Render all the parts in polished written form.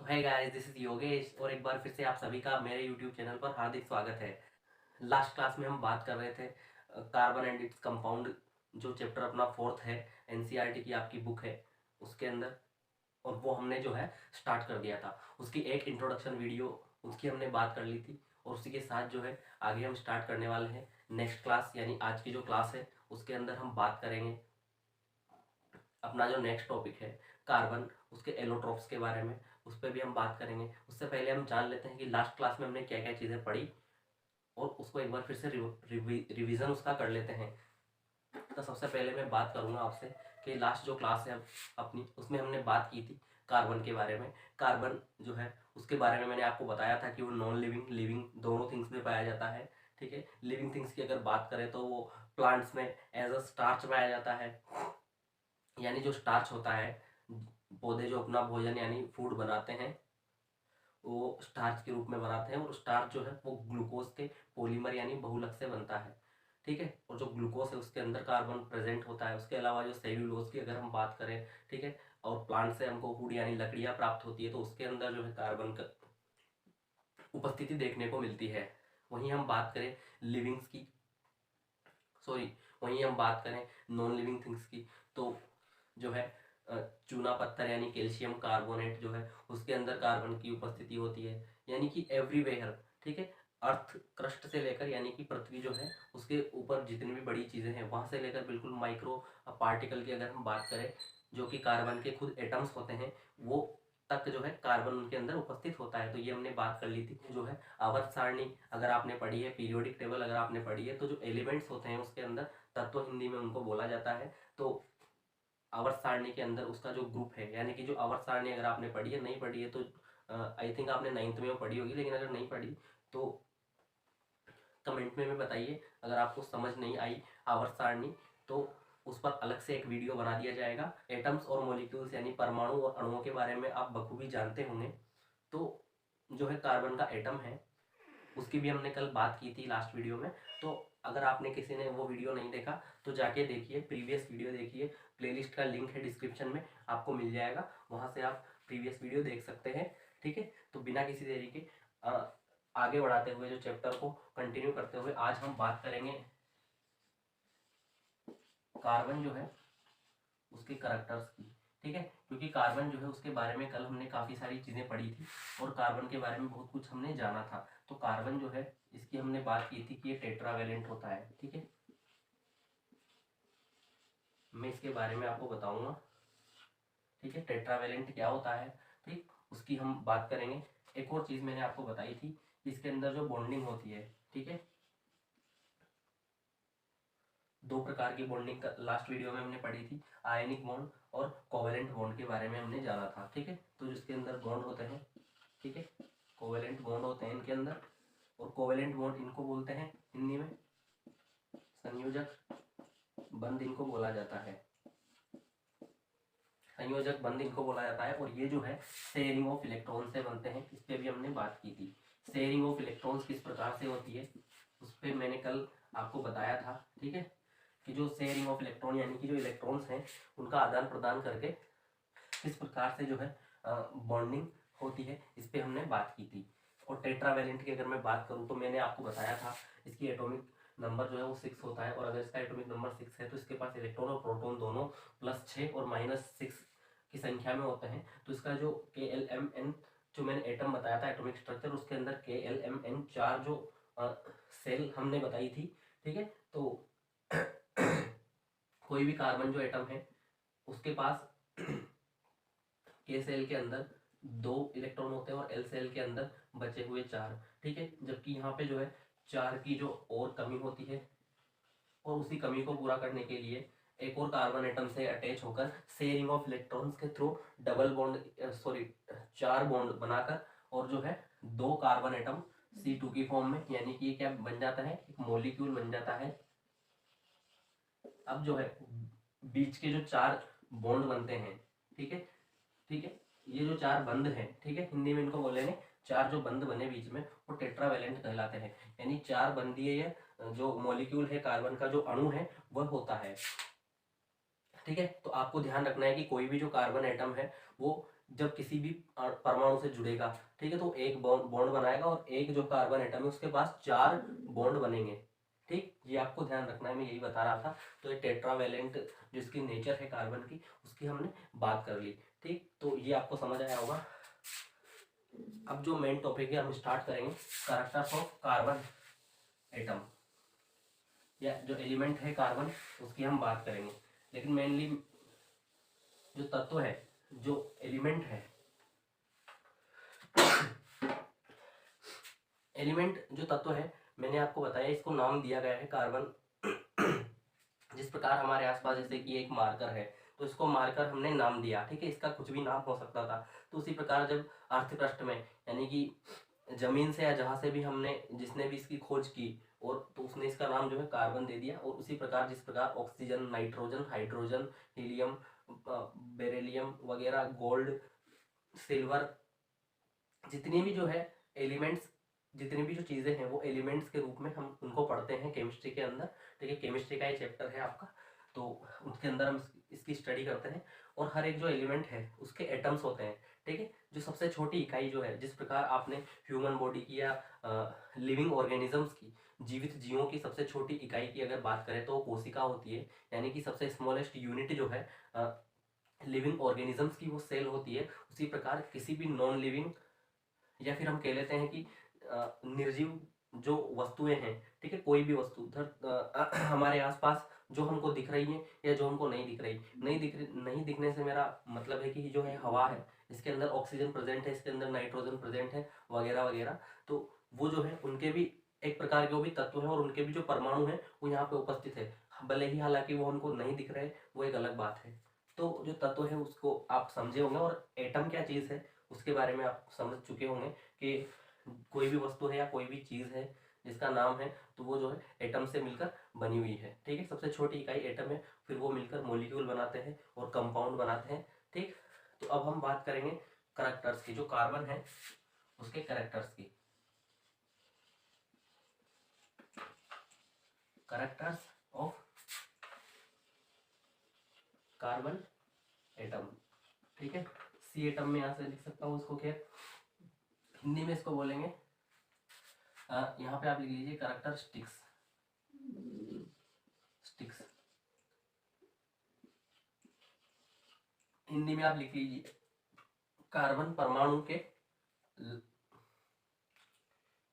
तो है guys, this is Yogesh और एक बार फिर से आप सभी का मेरे यूट्यूब चैनल पर हार्दिक स्वागत है। लास्ट क्लास में हम बात कर रहे थे कार्बन एंड इट्स कंपाउंड, जो चैप्टर अपना फोर्थ है, एनसीईआरटी की आपकी बुक है उसके अंदर। और वो हमने जो है स्टार्ट कर दिया था, उसकी एक इंट्रोडक्शन वीडियो उसकी हमने बात कर ली थी। और उसी के साथ जो है आगे हम स्टार्ट करने वाले हैं नेक्स्ट क्लास, यानी आज की जो क्लास है उसके अंदर हम बात करेंगे अपना जो नेक्स्ट टॉपिक है कार्बन, उसके एलोट्रॉप्स के बारे में, उस पर भी हम बात करेंगे। उससे पहले हम जान लेते हैं कि लास्ट क्लास में हमने क्या क्या चीज़ें पढ़ी और उसको एक बार फिर से रिवीजन उसका कर लेते हैं। तो सबसे पहले मैं बात करूंगा आपसे कि लास्ट जो क्लास है अपनी, उसमें हमने बात की थी कार्बन के बारे में। कार्बन जो है उसके बारे में मैंने आपको बताया था कि वो नॉन लिविंग लिविंग दोनों थिंग्स में पाया जाता है। ठीक है, लिविंग थिंग्स की अगर बात करें तो वो प्लांट्स में एज अ स्टार्च पाया जाता है, यानी जो स्टार्च होता है, पौधे जो अपना भोजन यानी फूड बनाते हैं वो स्टार्च के रूप में बनाते हैं। और स्टार्च जो है वो ग्लूकोज के पॉलीमर यानी बहुलक से बनता है। ठीक है, और जो ग्लूकोज है उसके अंदर कार्बन प्रेजेंट होता है। उसके अलावा जो सेल्यूलोज की अगर हम बात करें, ठीक है, और प्लांट से हमको फूड यानी लकड़ियाँ प्राप्त होती है, तो उसके अंदर जो है कार्बन का उपस्थिति देखने को मिलती है। वहीं हम बात करें लिविंग्स की, सॉरी, वहीं हम बात करें नॉन लिविंग थिंग्स की, तो जो है चूना पत्थर यानी कैल्शियम कार्बोनेट जो है उसके अंदर कार्बन की उपस्थिति होती है, यानी कि एवरीवेयर। ठीक है, अर्थ क्रस्ट से लेकर यानी कि पृथ्वी जो है उसके ऊपर जितनी भी बड़ी चीज़ें हैं वहाँ से लेकर बिल्कुल माइक्रो पार्टिकल की अगर हम बात करें, जो कि कार्बन के खुद एटम्स होते हैं, वो तक जो है कार्बन उनके अंदर उपस्थित होता है। तो ये हमने बात कर ली थी। जो है आवर्त सारणी अगर आपने पढ़ी है, पीरियोडिक टेबल अगर आपने पढ़ी है, तो जो एलिमेंट्स होते हैं उसके अंदर तत्व हिंदी में उनको बोला जाता है। तो आवर्त सारणी के अंदर उसका जो ग्रुप है, यानी कि जो आवर्त सारणी अगर आपने पढ़ी है, नहीं पढ़ी है तो आई थिंक आपने 9th में वो पढ़ी होगी, लेकिन अगर नहीं पढ़ी तो कमेंट में बताइए। अगर आपको समझ नहीं आई आवर्त सारणी तो उस पर अलग से एक वीडियो बना दिया जाएगा। एटम्स और मॉलिक्यूल्स यानी परमाणु और अणुओं के बारे में आप बखूबी जानते होंगे। तो जो है कार्बन का एटम है उसकी भी हमने कल बात की थी लास्ट वीडियो में। तो अगर आपने किसी ने वो वीडियो नहीं देखा तो जाके देखिए, प्रीवियस वीडियो देखिए। प्लेलिस्ट का लिंक है डिस्क्रिप्शन में, आपको मिल जाएगा, वहाँ से आप प्रीवियस वीडियो देख सकते हैं। ठीक है, तो बिना किसी देरी के आगे बढ़ाते हुए जो चैप्टर को कंटिन्यू करते हुए आज हम बात करेंगे कार्बन जो है उसके करैक्टर्स की। ठीक है, क्योंकि कार्बन जो है उसके बारे में कल हमने काफ़ी सारी चीज़ें पढ़ी थी और कार्बन के बारे में बहुत कुछ हमने जाना था। तो कार्बन जो है इसकी हमने बात की थी कि ये टेट्रावेलेंट होता है। ठीक है, मैं इसके बारे में आपको बताऊंगा। ठीक है, टेट्रावेलेंट क्या होता है, ठीक, उसकी हम बात करेंगे। एक और चीज़ मैंने आपको बताई थी, इसके अंदर जो बॉन्डिंग होती है, ठीक है, दो प्रकार की बॉन्डिंग का लास्ट वीडियो में हमने पढ़ी थी, आयनिक बॉन्ड और कोवेलेंट बॉन्ड के बारे में हमने जाना था। ठीक है, तो जिसके अंदर बॉन्ड होते हैं, ठीक है, कोवेलेंट बॉन्ड होते हैं इनके अंदर। और कोवेलेंट बॉन्ड इनको बोलते हैं हिंदी में संयोजक बंध इनको बोला जाता है, संयोजक बंध इनको बोला जाता है। और ये जो है शेयरिंग ऑफ इलेक्ट्रॉन से बनते हैं, इस पर भी हमने बात की थी। शेयरिंग ऑफ इलेक्ट्रॉन्स किस प्रकार से होती है उस पर मैंने कल आपको बताया था। ठीक है, कि जो शेयरिंग ऑफ इलेक्ट्रॉन यानी कि जो इलेक्ट्रॉन्स हैं उनका आदान प्रदान करके किस प्रकार से जो है बॉन्डिंग होती है, इस पर हमने बात की थी। और टेट्रावेलेंट की अगर मैं बात करूँ तो मैंने आपको बताया था इसकी एटॉमिक नंबर जो है वो 6 होता है। और अगर इसका एटॉमिक नंबर 6 है तो इसके पास इलेक्ट्रॉन और प्रोटॉन दोनों +6 और -6 की संख्या में होते हैं। तो इसका जो KLMN जो मैंने एटम बताया था एटॉमिक स्ट्रक्चर, उसके अंदर KLMN 4 जो सेल हमने बताई थी। ठीक है, तो कोई भी कार्बन जो एटम है उसके पास के सेल के अंदर 2 इलेक्ट्रॉन होते हैं और एल सेल के अंदर बचे हुए 4। ठीक है, जबकि यहाँ पे जो है 4 की जो और कमी होती है और उसी कमी को पूरा करने के लिए एक और कार्बन एटम से अटैच होकर शेयरिंग ऑफ इलेक्ट्रॉन्स के through double bond, sorry, 4 bond बनाकर और जो है 2 कार्बन एटम C2 की फॉर्म में, यानी कि ये क्या बन जाता है, एक मॉलिक्यूल बन जाता है। अब जो है बीच के जो 4 बॉन्ड बनते हैं, ठीक है, ठीक है, ये जो 4 बंध हैं, ठीक है, हिंदी में इनको बोलेंगे 4 जो बंध बने बीच में वो टेट्रावेलेंट कहलाते हैं। यानी 4 बंधीय जो मॉलिक्यूल है कार्बन का जो अणु है वह होता है। ठीक है, तो आपको ध्यान रखना है कि कोई भी जो कार्बन एटम है वो जब किसी भी परमाणु से जुड़ेगा, ठीक है, तो एक बॉन्ड बनाएगा और एक जो कार्बन एटम है उसके पास 4 बॉन्ड बनेंगे। ठीक, ये आपको ध्यान रखना है, मैं यही बता रहा था। तो ये टेट्रावेलेंट जिसकी नेचर है कार्बन की, उसकी हमने बात कर ली। ठीक, तो ये आपको समझ आया होगा। अब जो मेन टॉपिक है हम स्टार्ट करेंगे, कैरेक्टर्स ऑफ कार्बन एटम, या जो एलिमेंट है कार्बन उसकी हम बात करेंगे। लेकिन मेनली जो तत्व है, जो एलिमेंट है, एलिमेंट जो तत्व है, मैंने आपको बताया इसको नाम दिया गया है कार्बन। जिस प्रकार हमारे आसपास जैसे कि एक मार्कर है, तो इसको मार्कर हमने नाम दिया, ठीक है, इसका कुछ भी नाम हो सकता था। तो उसी प्रकार जब अर्थ पृष्ठ में, यानी कि जमीन से या जहाँ से भी हमने, जिसने भी इसकी खोज की, और तो उसने इसका नाम जो है कार्बन दे दिया। और उसी प्रकार जिस प्रकार oxygen, nitrogen, hydrogen, helium, beryllium वगैरह, गोल्ड, सिल्वर, जितनी भी जो है एलिमेंट्स, जितनी भी जो चीज़ें हैं वो एलिमेंट्स के रूप में हम उनको पढ़ते हैं केमिस्ट्री के अंदर। ठीक है, केमिस्ट्री का ये चैप्टर है आपका, तो उसके अंदर हम इसकी स्टडी करते हैं। और हर एक जो एलिमेंट है उसके एटम्स होते हैं। ठीक है, जो सबसे छोटी इकाई जो है, जिस प्रकार आपने ह्यूमन बॉडी की या लिविंग ऑर्गेनिजम्स की, जीवित जीवों की सबसे छोटी इकाई की अगर बात करें तो वो कोशिका होती है। यानी कि सबसे स्मॉलेस्ट यूनिट जो है लिविंग ऑर्गेनिजम्स की वो सेल होती है। उसी प्रकार किसी भी नॉन लिविंग, या फिर हम कह लेते हैं कि निर्जीव जो वस्तुएं हैं, ठीक है, कोई भी वस्तु हमारे आसपास जो हमको दिख रही है या जो हमको नहीं दिख रही, नहीं दिखने से मेरा मतलब है कि जो है हवा है, इसके अंदर ऑक्सीजन प्रेजेंट है, इसके अंदर नाइट्रोजन प्रेजेंट है, वगैरह वगैरह। तो वो जो है उनके भी एक प्रकार के वो भी तत्व हैं, और उनके भी जो परमाणु हैं वो यहाँ पे उपस्थित है, भले ही हालांकि वो हमको नहीं दिख रहे, वो एक अलग बात है। तो जो तत्व है उसको आप समझे होंगे, और एटम क्या चीज़ है उसके बारे में आप समझ चुके होंगे कि कोई भी वस्तु है या कोई भी चीज़ है जिसका नाम है, तो वो जो है एटम से मिलकर बनी हुई है। ठीक है, सबसे छोटी इकाई एटम है, फिर वो मिलकर मॉलिक्यूल बनाते हैं और कंपाउंड बनाते हैं। ठीक, तो अब हम बात करेंगे कैरेक्टर्स की, जो कार्बन है उसके कैरेक्टर्स की। कैरेक्टर्स ऑफ कार्बन एटम, ठीक है, सी एटम में यहाँ से लिख सकता हूँ उसको, क्या हिंदी में इसको बोलेंगे, यहाँ पे आप लिख लीजिए कैरेक्टरिस्टिक्स, स्टिक्स, हिंदी में आप लिख लीजिए कार्बन परमाणु के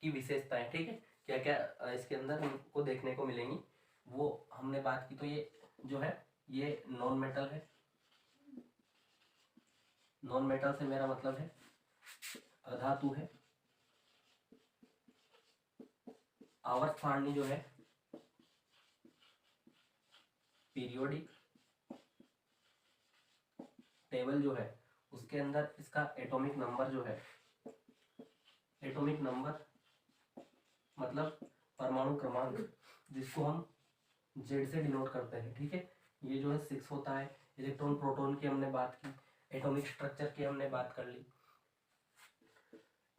की विशेषताएं। ठीक है, क्या क्या इसके अंदर हमको देखने को मिलेंगी वो हमने बात की। तो ये जो है ये नॉन मेटल है, नॉन मेटल से मेरा मतलब है अधातु है। आवर्त सारणी जो है पीरियोडिक टेबल जो है उसके अंदर इसका एटॉमिक नंबर जो है, एटॉमिक नंबर मतलब परमाणु क्रमांक, जिसको हम जेड से डिनोट करते हैं। ठीक है, ये जो है 6 होता है। इलेक्ट्रॉन प्रोटॉन की हमने बात की, एटॉमिक स्ट्रक्चर की हमने बात कर ली।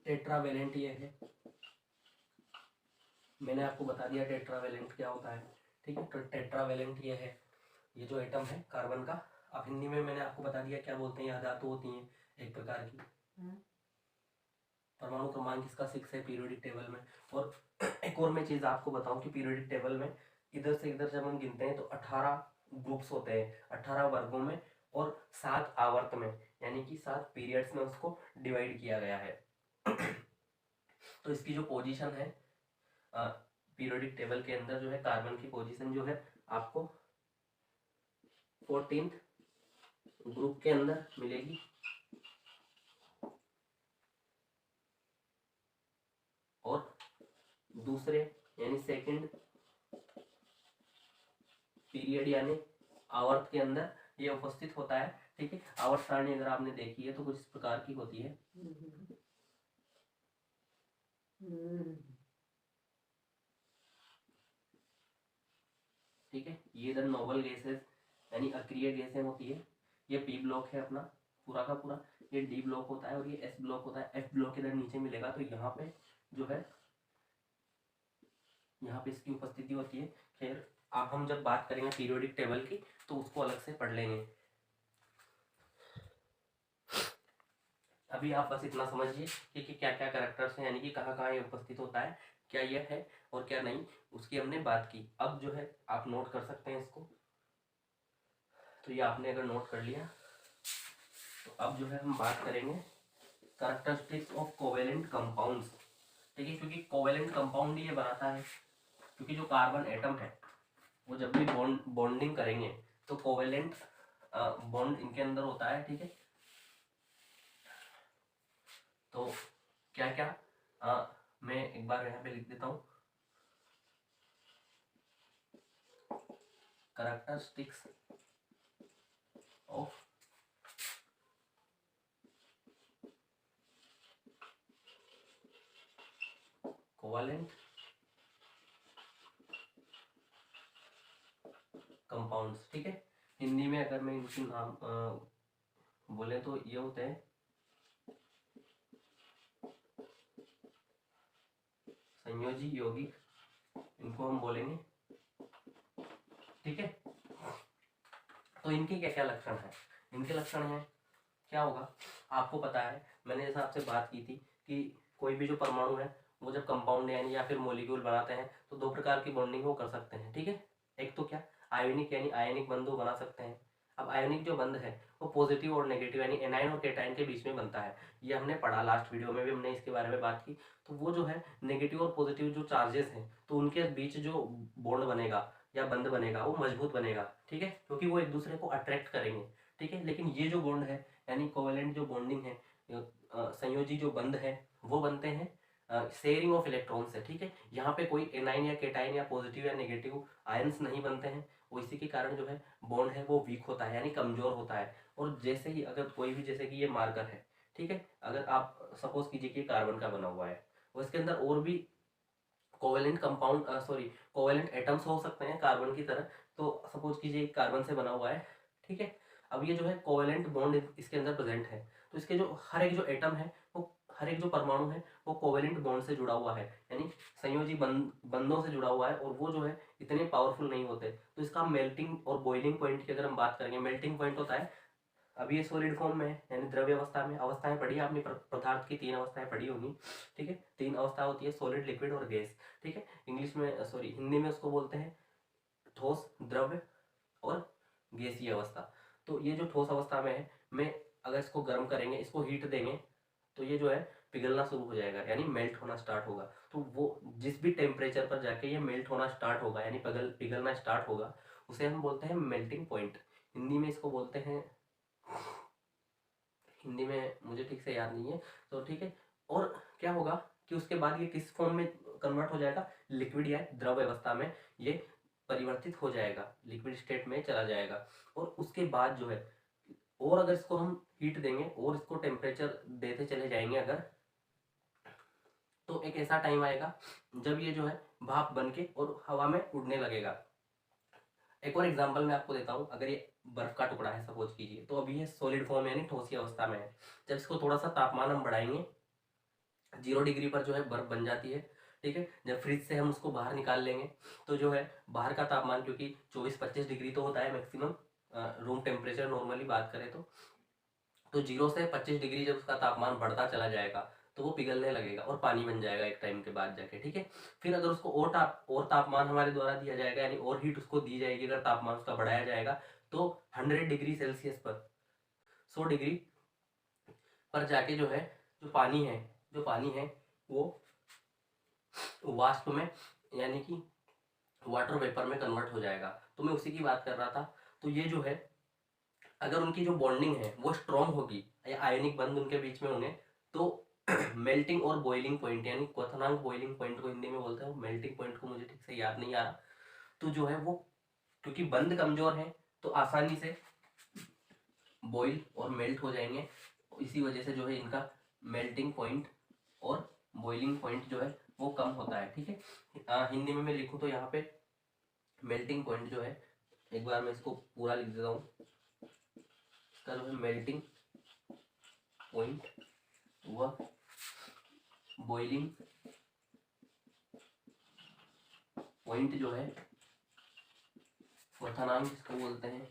टेट्रावेलेंट ये है, मैंने आपको बता दिया टेट्रावेलेंट क्या होता है। ठीक है, तो टेट्रावेलेंट ये है, ये जो एटम है कार्बन का। अब हिंदी में मैंने आपको बता दिया क्या बोलते हैं, यह धातु होती हैं एक प्रकार की। परमाणु क्रमांक इसका 6 है पीरियोडिक टेबल में। और एक और मैं चीज़ आपको बताऊं कि पीरियोडिक टेबल में इधर से इधर जब हम गिनते हैं तो 18 ग्रुप्स होते हैं, 18 वर्गों में, और 7 आवर्त में, यानी कि 7 पीरियड्स में उसको डिवाइड किया गया है। तो इसकी जो पोजीशन है पीरियोडिक टेबल के अंदर, जो है कार्बन की पोजीशन जो है आपको 14th ग्रुप के अंदर मिलेगी। और दूसरे यानी सेकंड पीरियड यानी आवर्त के अंदर ये उपस्थित होता है। ठीक है, आवर्त सारणी अगर आपने देखी है तो कुछ इस प्रकार की होती है। ठीक है, ये इधर नोबल गैसेस यानी अक्रिय गैसें होती है। ये पी ब्लॉक है अपना पूरा का पूरा, ये डी ब्लॉक होता है, और ये एस ब्लॉक होता है। एफ ब्लॉक इधर नीचे मिलेगा, तो यहाँ पे जो है यहाँ पे इसकी उपस्थिति होती है। खैर, अब हम जब बात करेंगे पीरियोडिक टेबल की तो उसको अलग से पढ़ लेंगे। अभी आप बस इतना समझिए कि क्या क्या कैरेक्टर्स हैं, यानी कि कहाँ कहाँ ये उपस्थित होता है, क्या यह है और क्या नहीं, उसकी हमने बात की। अब जो है आप नोट कर सकते हैं इसको। तो ये आपने अगर नोट कर लिया तो अब जो है हम बात करेंगे कैरेक्टरिस्टिक्स ऑफ कोवेलेंट कंपाउंड्स। ठीक है, क्योंकि कोवेलेंट कंपाउंड ये बनाता है, क्योंकि जो कार्बन एटम है वो जब भी बॉन्डिंग करेंगे तो कोवेलेंट बॉन्ड इनके अंदर होता है। ठीक है, तो क्या क्या मैं एक बार यहाँ पे लिख देता हूँ, कैरेक्टरिस्टिक्स ऑफ कोवेलेंट कंपाउंड्स। ठीक है, हिंदी में अगर मैं इनकी नाम बोले तो ये होते हैं संयोजी यौगिक, इनको हम बोलेंगे। ठीक है, तो इनके क्या क्या लक्षण है? इनके लक्षण है क्या होगा, आपको पता है, मैंने जैसा आपसे बात की थी कि कोई भी जो परमाणु है वो जब कंपाउंड यानी या फिर मॉलिक्यूल बनाते हैं तो दो प्रकार की बॉन्डिंग वो कर सकते हैं। ठीक है, एक तो क्या, आयोनिक यानी आयनिक बंधु बना सकते हैं। अब आयोनिक जो बंध है वो पॉजिटिव और नेगेटिव यानी एनायन और कैटायन के बीच में बनता है। ये हमने पढ़ा, लास्ट वीडियो में भी हमने इसके बारे में बात की। तो वो जो है नेगेटिव और पॉजिटिव जो चार्जेस हैं तो उनके बीच जो बॉन्ड बनेगा या बंध बनेगा वो मजबूत बनेगा। ठीक है, क्योंकि वो एक दूसरे को अट्रैक्ट करेंगे। ठीक है, लेकिन ये जो बॉन्ड है यानी कोवेलेंट जो बॉन्डिंग है, संयोजी जो बंध है वो बनते हैं शेयरिंग ऑफ इलेक्ट्रॉन से। ठीक है, यहाँ पे कोई एनाइन या केटाइन या पॉजिटिव या नेगेटिव आयंस नहीं बनते हैं, वो इसी के कारण जो है बॉन्ड है वो वीक होता है यानी कमजोर होता है। और जैसे ही अगर कोई भी, जैसे कि ये मार्कर है, ठीक है, अगर आप सपोज कीजिए कि कार्बन का बना हुआ है, वो इसके अंदर और भी covalent compound sorry covalent atoms हो सकते हैं कार्बन की तरह। तो सपोज कीजिए कार्बन से बना हुआ है। ठीक है, अब ये जो है कोवेलेंट बॉन्ड इसके अंदर प्रेजेंट है, तो इसके जो हर एक जो एटम है वो, हर एक जो परमाणु है वो कोवेलेंट बॉन्ड से जुड़ा हुआ है, यानी संयोजी बंधों से जुड़ा हुआ है, और वो जो है इतने पावरफुल नहीं होते। तो इसका मेल्टिंग और बॉइलिंग पॉइंट की अगर हम बात करेंगे, मेल्टिंग पॉइंट होता है, अभी ये सॉलिड फॉर्म में है यानी द्रव्य अवस्था में, अवस्थाएं पढ़ी है आपने, पदार्थ की 3 अवस्थाएं पढ़ी होंगी। ठीक है, 3 अवस्था होती है, सॉलिड, लिक्विड और गैस। ठीक है, इंग्लिश में सॉरी हिंदी में उसको बोलते हैं ठोस, द्रव्य और गैसीय अवस्था। तो ये जो ठोस अवस्था में है, मैं अगर इसको गर्म करेंगे, इसको हीट देंगे, तो ये जो है पिघलना शुरू हो जाएगा यानी मेल्ट होना स्टार्ट होगा। तो वो जिस भी टेम्परेचर पर जाके ये मेल्ट होना स्टार्ट होगा यानी पिघलना स्टार्ट होगा, उसे हम बोलते हैं मेल्टिंग पॉइंट। हिंदी में इसको बोलते हैं, हिंदी में मुझे ठीक से याद नहीं है, तो ठीक है। और क्या होगा कि उसके बाद ये किस फॉर्म में कन्वर्ट हो जाएगा, लिक्विड या द्रव अवस्था में ये परिवर्तित हो जाएगा, लिक्विड स्टेट में चला जाएगा। और उसके बाद जो है, और अगर इसको हम हीट देंगे और इसको टेम्परेचर देते चले जाएंगे अगर, तो एक ऐसा टाइम आएगा जब ये जो है भाप बन के और हवा में उड़ने लगेगा। एक और एग्जांपल मैं आपको देता हूँ, अगर ये बर्फ का टुकड़ा है सपोज कीजिए, तो अभी ये सॉलिड फॉर्म यानी ठोसी अवस्था में है। जब इसको थोड़ा सा तापमान हम बढ़ाएंगे, 0 डिग्री पर जो है बर्फ बन जाती है। ठीक है, जब फ्रिज से हम उसको बाहर निकाल लेंगे तो जो है बाहर का तापमान, क्योंकि 24-25 डिग्री तो होता है मैक्सिमम रूम टेम्परेचर नॉर्मली बात करें तो 0 से 25 डिग्री जब उसका तापमान बढ़ता चला जाएगा तो वो पिघलने लगेगा और पानी बन जाएगा एक टाइम के बाद जाके। ठीक है, फिर अगर उसको और तापमान हमारे द्वारा दिया जाएगा यानी और हीट उसको दी जाएगी, अगर तापमान उसका बढ़ाया जाएगा तो 100 डिग्री सेल्सियस पर, 100 डिग्री पर जाके जो है, जो पानी है, जो पानी है वो वाष्प में यानी कि वाटर वेपर में कन्वर्ट हो जाएगा। तो मैं उसी की बात कर रहा था। तो ये जो है, अगर उनकी जो बॉन्डिंग है वो स्ट्रांग होगी या आयनिक बंध उनके बीच में होंगे, तो मेल्टिंग और बॉइलिंग पॉइंट यानी क्वथनांक, बॉइलिंग पॉइंट को हिंदी में बोलते हैं, मेल्टिंग पॉइंट को मुझे ठीक से याद नहीं आ रहा। तो जो है वो, क्योंकि बंध कमजोर है तो आसानी से बॉइल और मेल्ट हो जाएंगे, इसी वजह से जो है इनका मेल्टिंग पॉइंट और बॉइलिंग पॉइंट जो है वो कम होता है। ठीक है, हिंदी में मैं लिखूँ तो यहाँ पे मेल्टिंग पॉइंट जो है, एक बार मैं इसको पूरा लिख देता हूँ, इसका जो है मेल्टिंग पॉइंट व बॉइलिंग पॉइंट जो है, क्वथनांक इसको बोलते हैं,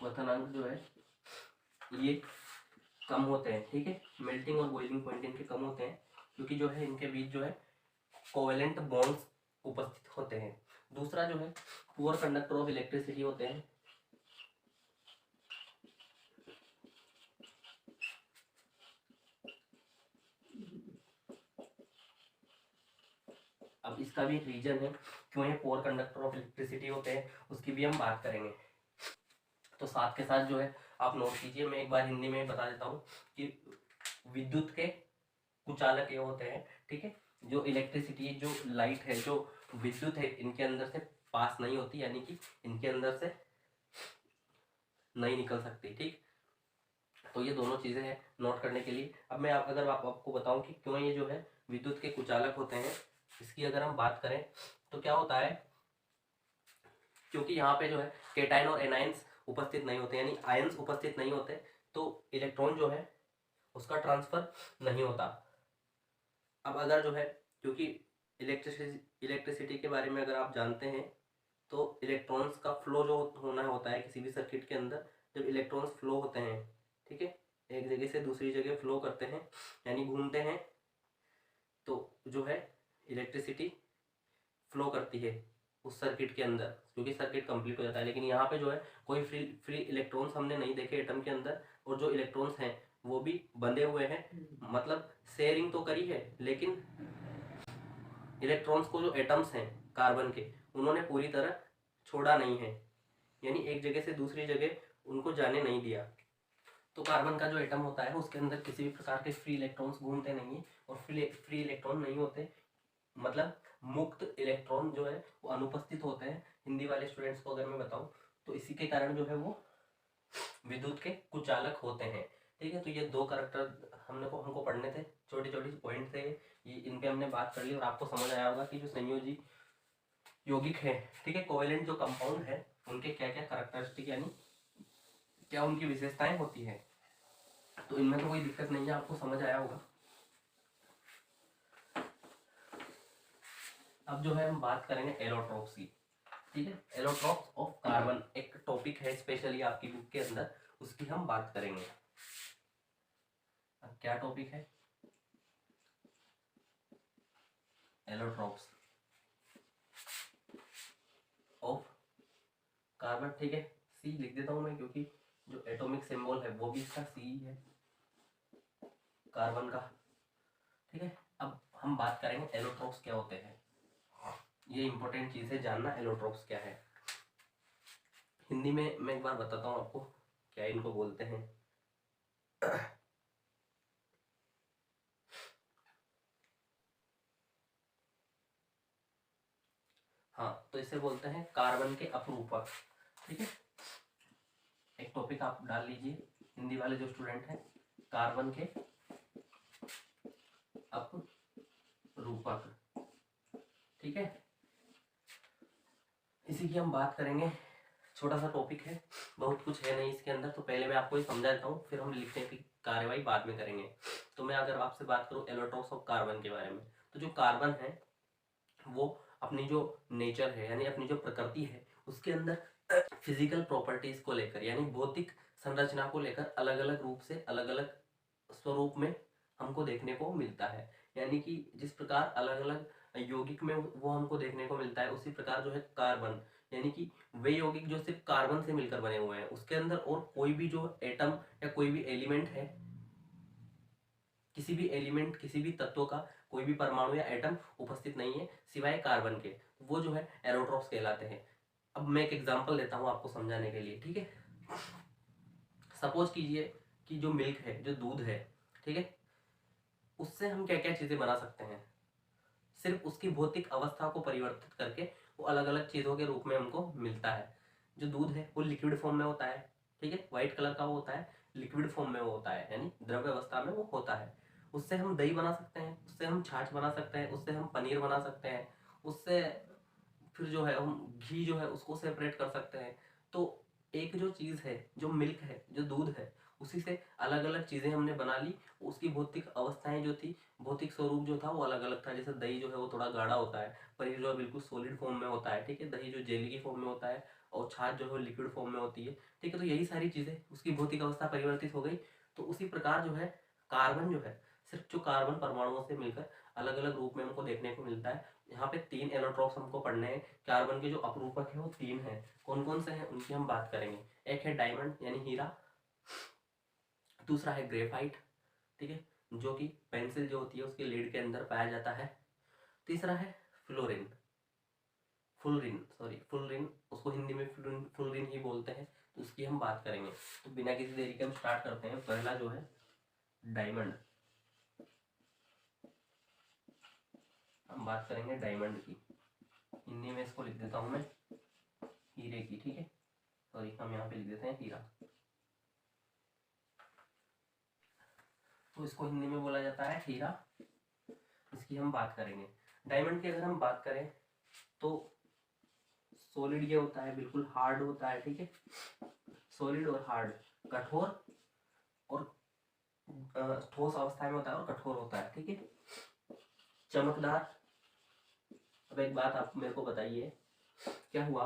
क्वथनांक जो है ये कम होते हैं, ठीक है। मेल्टिंग और बॉइलिंग पॉइंट इनके कम होते हैं क्योंकि जो है इनके बीच जो है कोवेलेंट बॉन्ड्स उपस्थित होते हैं। दूसरा जो है पुअर कंडक्टर ऑफ इलेक्ट्रिसिटी होते हैं। अब इसका भी एक रीजन है क्यों ये पुअर कंडक्टर ऑफ इलेक्ट्रिसिटी होते हैं, उसकी भी हम बात करेंगे। तो साथ के साथ जो है आप नोट कीजिए, मैं एक बार हिंदी में बता देता हूँ कि विद्युत के कुचालक ये होते हैं, ठीक है। जो इलेक्ट्रिसिटी, जो लाइट है, जो विद्युत है, इनके अंदर से पास नहीं होती, यानी कि इनके अंदर से नहीं निकल सकती, ठीक। तो ये दोनों चीजें हैं नोट करने के लिए। अब मैं अगर आपको बताऊं कि क्यों ये जो है विद्युत के कुचालक होते हैं, इसकी अगर हम बात करें तो क्या होता है, क्योंकि यहाँ पे जो है केटाइन और एनाइंस उपस्थित नहीं होते, यानी आयंस उपस्थित नहीं होते, तो इलेक्ट्रॉन जो है उसका ट्रांसफर नहीं होता। अब अगर जो है, क्योंकि इलेक्ट्रिसिटी के बारे में अगर आप जानते हैं तो इलेक्ट्रॉन्स का फ्लो जो होना होता है किसी भी सर्किट के अंदर, जब इलेक्ट्रॉन्स फ्लो होते हैं, ठीक है, एक जगह से दूसरी जगह फ्लो करते हैं यानी घूमते हैं, तो जो है इलेक्ट्रिसिटी फ्लो करती है उस सर्किट के अंदर, क्योंकि सर्किट कंप्लीट हो जाता है। लेकिन यहाँ पे जो है कोई फ्री इलेक्ट्रॉन्स हमने नहीं देखे एटम के अंदर, और जो इलेक्ट्रॉन्स हैं वो भी बंधे हुए हैं, मतलब शेयरिंग तो करी है, लेकिन इलेक्ट्रॉन्स को जो एटम्स हैं कार्बन के, उन्होंने पूरी तरह छोड़ा नहीं है, यानी एक जगह से दूसरी जगह उनको जाने नहीं दिया। तो कार्बन का जो एटम होता है उसके अंदर किसी भी प्रकार के फ्री इलेक्ट्रॉन्स घूमते नहीं है, और फ्री इलेक्ट्रॉन नहीं होते, मतलब मुक्त इलेक्ट्रॉन जो है वो अनुपस्थित होते हैं। हिंदी वाले स्टूडेंट्स को अगर मैं बताऊं तो इसी के कारण जो है वो विद्युत के कुचालक होते हैं, ठीक है। तो ये दो करैक्टर हमको पढ़ने थे, छोटे छोटे पॉइंट थे ये, इन पे हमने बात कर ली और आपको समझ आया होगा कि जो संयोजी यौगिक है, ठीक है, कोवेलेंट जो कंपाउंड है, उनके क्या क्या कैरेक्टरिस्टिक यानी क्या उनकी विशेषताएं होती है। तो इनमें तो कोई दिक्कत नहीं है, आपको समझ आया होगा। अब जो है हम बात करेंगे एलोट्रोप्स की, ठीक है। एलोट्रोप्स ऑफ कार्बन एक टॉपिक है स्पेशली आपकी बुक के अंदर, उसकी हम बात करेंगे। अब क्या टॉपिक है, एलोट्रोप्स ऑफ कार्बन, ठीक है। सी लिख देता हूं मैं क्योंकि जो एटॉमिक सिंबल है वो भी इसका सी है, कार्बन का, ठीक है। अब हम बात करेंगे एलोट्रोप्स क्या होते हैं, ये इंपॉर्टेंट चीज है जानना, एलोट्रोप्स क्या है। हिंदी में मैं एक बार बताता हूँ आपको क्या इनको बोलते हैं। हाँ, तो इसे बोलते हैं कार्बन के अपरूपक, ठीक है। एक टॉपिक आप डाल लीजिए हिंदी वाले जो स्टूडेंट हैं, कार्बन के अपरूपक, ठीक है। इसी की हम बात करेंगे, छोटा सा टॉपिक है, बहुत कुछ है नहीं इसके अंदर, तो पहले मैं आपको ये समझा देता हूँ, फिर हम लिखने की कार्यवाही बाद में करेंगे। तो मैं अगर आपसे बात करूँ एलोट्रोप्स ऑफ कार्बन के बारे में, तो जो कार्बन है वो अपनी जो नेचर है यानी अपनी जो प्रकृति है उसके अंदर फिजिकल प्रॉपर्टीज को लेकर यानी भौतिक संरचना को लेकर अलग अलग रूप से अलग अलग स्वरूप में हमको देखने को मिलता है। यानी कि जिस प्रकार अलग अलग यौगिक में वो हमको देखने को मिलता है, उसी प्रकार जो है कार्बन, यानी कि वे यौगिक जो सिर्फ कार्बन से मिलकर बने हुए हैं, उसके अंदर और कोई भी जो एटम या कोई भी एलिमेंट है, किसी भी एलिमेंट, किसी भी तत्व का कोई भी परमाणु या एटम उपस्थित नहीं है सिवाय कार्बन के, वो जो है एरोट्रोप्स कहलाते हैं। अब मैं एक एग्जांपल देता हूँ आपको समझाने के लिए, ठीक है। सपोज कीजिए कि जो मिल्क है, जो दूध है, ठीक है, उससे हम क्या क्या चीजें बना सकते हैं, सिर्फ उसकी भौतिक अवस्था को परिवर्तित करके वो अलग अलग चीजों के रूप में हमको मिलता है। जो दूध है वो लिक्विड फॉर्म में होता है, ठीक है, व्हाइट कलर का वो होता है, लिक्विड फॉर्म में वो होता है यानी द्रव्य अवस्था में वो होता है। उससे हम दही बना सकते हैं, उससे हम छाछ बना सकते हैं, उससे हम पनीर बना सकते हैं, उससे फिर जो है हम घी जो है उसको सेपरेट कर सकते हैं। तो एक जो चीज़ है, जो मिल्क है, जो दूध है, उसी से अलग अलग चीज़ें हमने बना ली। उसकी भौतिक अवस्थाएं जो थी, भौतिक स्वरूप जो था वो अलग अलग था। जैसे दही जो है वो थोड़ा गाढ़ा होता है, पनीर जो है बिल्कुल सॉलिड फॉर्म में होता है, ठीक है, दही जो जेली की फॉर्म में होता है, और छाछ जो है लिक्विड फॉर्म में होती है, ठीक है। तो यही सारी चीज़ें, उसकी भौतिक अवस्था परिवर्तित हो गई। तो उसी प्रकार जो है कार्बन जो है, सिर्फ जो कार्बन परमाणुओं से मिलकर अलग अलग रूप में हमको देखने को मिलता है। यहाँ पे 3 एलोट्रॉप्स हमको पढ़ने हैं। कार्बन के जो अपरूपक है वो 3 हैं। कौन कौन से हैं उनकी हम बात करेंगे। एक है डायमंड यानी हीरा, दूसरा है ग्रेफाइट, ठीक है, जो कि पेंसिल जो होती है उसके लीड के अंदर पाया जाता है। तीसरा है फ्लोरिन, फुलरिन, उसको हिंदी में फुलरिन ही बोलते हैं। तो उसकी हम बात करेंगे। तो बिना किसी देरी के हम स्टार्ट करते हैं। पहला जो है डायमंड, हम बात करेंगे डायमंड की। हिंदी में इसको लिख देता हूं मैं हीरे की, ठीक है। सॉरी, हम यहाँ पे लिख देते हैं हीरा। तो इसको हिंदी में बोला जाता है हीरा। इसकी हम बात करेंगे। डायमंड की अगर हम बात करें तो सॉलिड ये होता है, बिल्कुल हार्ड होता है, ठीक है। सॉलिड और हार्ड, कठोर और ठोस अवस्था में होता है और कठोर होता है, ठीक है। चमकदार। अब एक बात आप मेरे को बताइए, क्या हुआ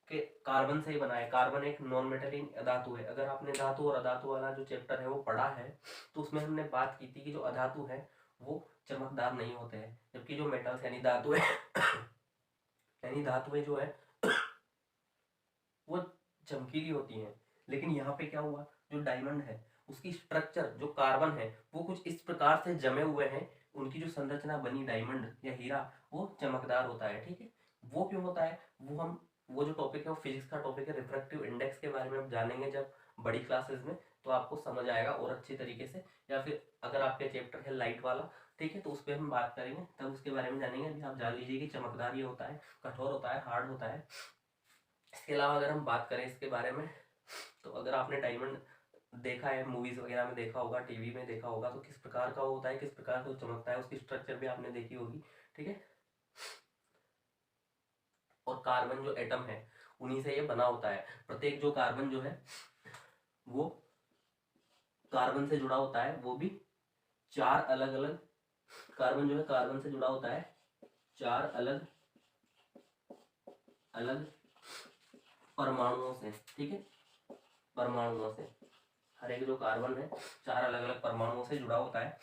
कि कार्बन से ही बना है। कार्बन एक नॉन मेटेलिक अधातु है। अगर आपने धातु और अधातु वाला जो चैप्टर है वो पढ़ा है तो उसमें हमने बात की थी कि जो अधातु है वो चमकदार नहीं होते हैं, जबकि जो मेटल्स यानी धातु है यानी धातुएं जो है वो चमकीली होती हैं। लेकिन यहाँ पे क्या हुआ, जो डायमंड है उसकी स्ट्रक्चर, जो कार्बन है वो कुछ इस प्रकार से जमे हुए हैं, उनकी जो संरचना बनी डायमंड या हीरा वो चमकदार होता है, ठीक है। वो क्यों होता है वो जो टॉपिक है वो फिजिक्स का टॉपिक है। रिफ्रैक्टिव इंडेक्स के बारे में आप जानेंगे जब बड़ी क्लासेस में, तो आपको समझ आएगा और अच्छी तरीके से। या फिर अगर आपके चैप्टर है लाइट वाला, ठीक है, तो उस पर हम बात करेंगे, तब उसके बारे में जानेंगे। अभी आप जान लीजिए कि चमकदार ये होता है, कठोर होता है, हार्ड होता है। इसके अलावा अगर हम बात करें इसके बारे में, तो अगर आपने डायमंड देखा है, मूवीज वगैरह में देखा होगा, टीवी में देखा होगा, तो किस प्रकार का होता है, किस प्रकार से चमकता है, उसकी स्ट्रक्चर भी आपने देखी होगी, ठीक है। और कार्बन जो एटम है उन्हीं से ये बना होता है। प्रत्येक जो कार्बन जो है वो कार्बन से जुड़ा होता है, वो भी 4 अलग अलग कार्बन जो है कार्बन से जुड़ा होता है 4 अलग अलग परमाणुओं से, ठीक है, परमाणुओं से। हर एक जो कार्बन है 4 अलग अलग परमाणुओं से जुड़ा होता है।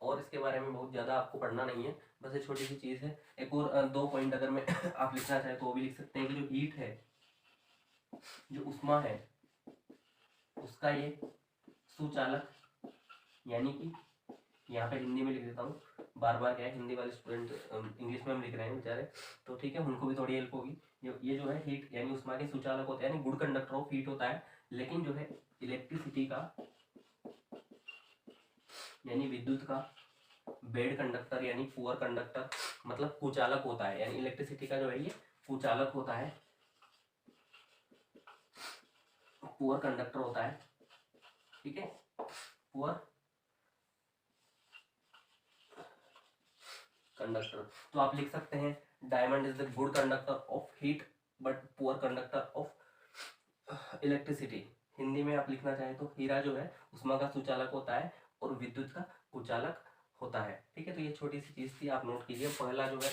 और इसके बारे में बहुत ज़्यादा आपको पढ़ना नहीं है, बस ये छोटी सी चीज़ है। एक और 2 पॉइंट अगर मैं आप लिखना चाहे तो वो भी लिख सकते हैं कि जो हीट है, जो उष्मा है, उसका ये सुचालक, यानी कि यहाँ पे हिंदी में लिख देता हूँ, बार बार क्या है, हिंदी वाले स्टूडेंट इंग्लिश में हम लिख रहे हैं बेचारे, तो ठीक है, उनको भी थोड़ी हेल्प होगी। ये जो है हीट यानी उष्मा के सुचालक होते हैं, यानी गुड कंडक्टर ऑफ हीट होता है। लेकिन जो है इलेक्ट्रिसिटी का यानी विद्युत का बेड कंडक्टर यानी पुअर कंडक्टर, मतलब कुचालक होता है। यानी इलेक्ट्रिसिटी का जो है ये कुचालक होता है, पुअर कंडक्टर होता है, ठीक है, पुअर कंडक्टर। तो आप लिख सकते हैं diamond is the good conductor of heat but poor conductor of electricity. Hindi में आप लिखना चाहें तो हीरा जो है उष्मा का सुचालक होता है और विद्युत का कुचालक होता है, ठीक है। तो ये छोटी सी चीज थी, आप नोट कीजिए। पहला जो है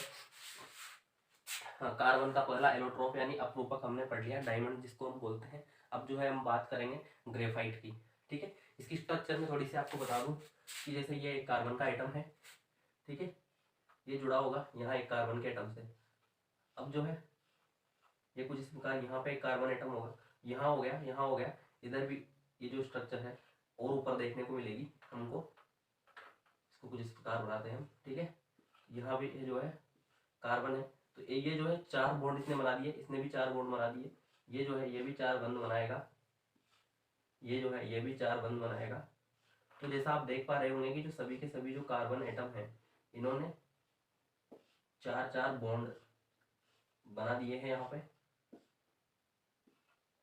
कार्बन का पहला एलोट्रोप यानी अपरूपक हमने पढ़ लिया, डायमंड जिसको हम बोलते हैं। अब जो है हम बात करेंगे ग्रेफाइट की, ठीक है। इसकी स्ट्रक्चर में थोड़ी सी आपको बता दूं कि जैसे ये एक कार्बन का एटम है, ठीक है, ये जुड़ा होगा यहाँ एक कार्बन के एटम से। अब जो है ये कुछ इस प्रकार, यहाँ पे एक कार्बन एटम होगा, यहाँ हो गया, यहाँ हो गया, इधर भी ये जो स्ट्रक्चर है और ऊपर देखने को मिलेगी हमको। इसको कुछ इस प्रकार बनाते हैं हम, ठीक है। यहाँ भी जो है कार्बन है, तो ये जो है 4 बॉन्ड इसने बना दिए, इसने भी 4 बॉन्ड बना दिए। ये जो है ये भी 4 बंध बनाएगा, ये जो है ये भी 4 बंध बनाएगा। तो जैसा आप देख पा रहे होंगे कि जो सभी के सभी जो कार्बन एटम है इन्होंने 4 बॉन्ड बना दिए हैं यहाँ पे।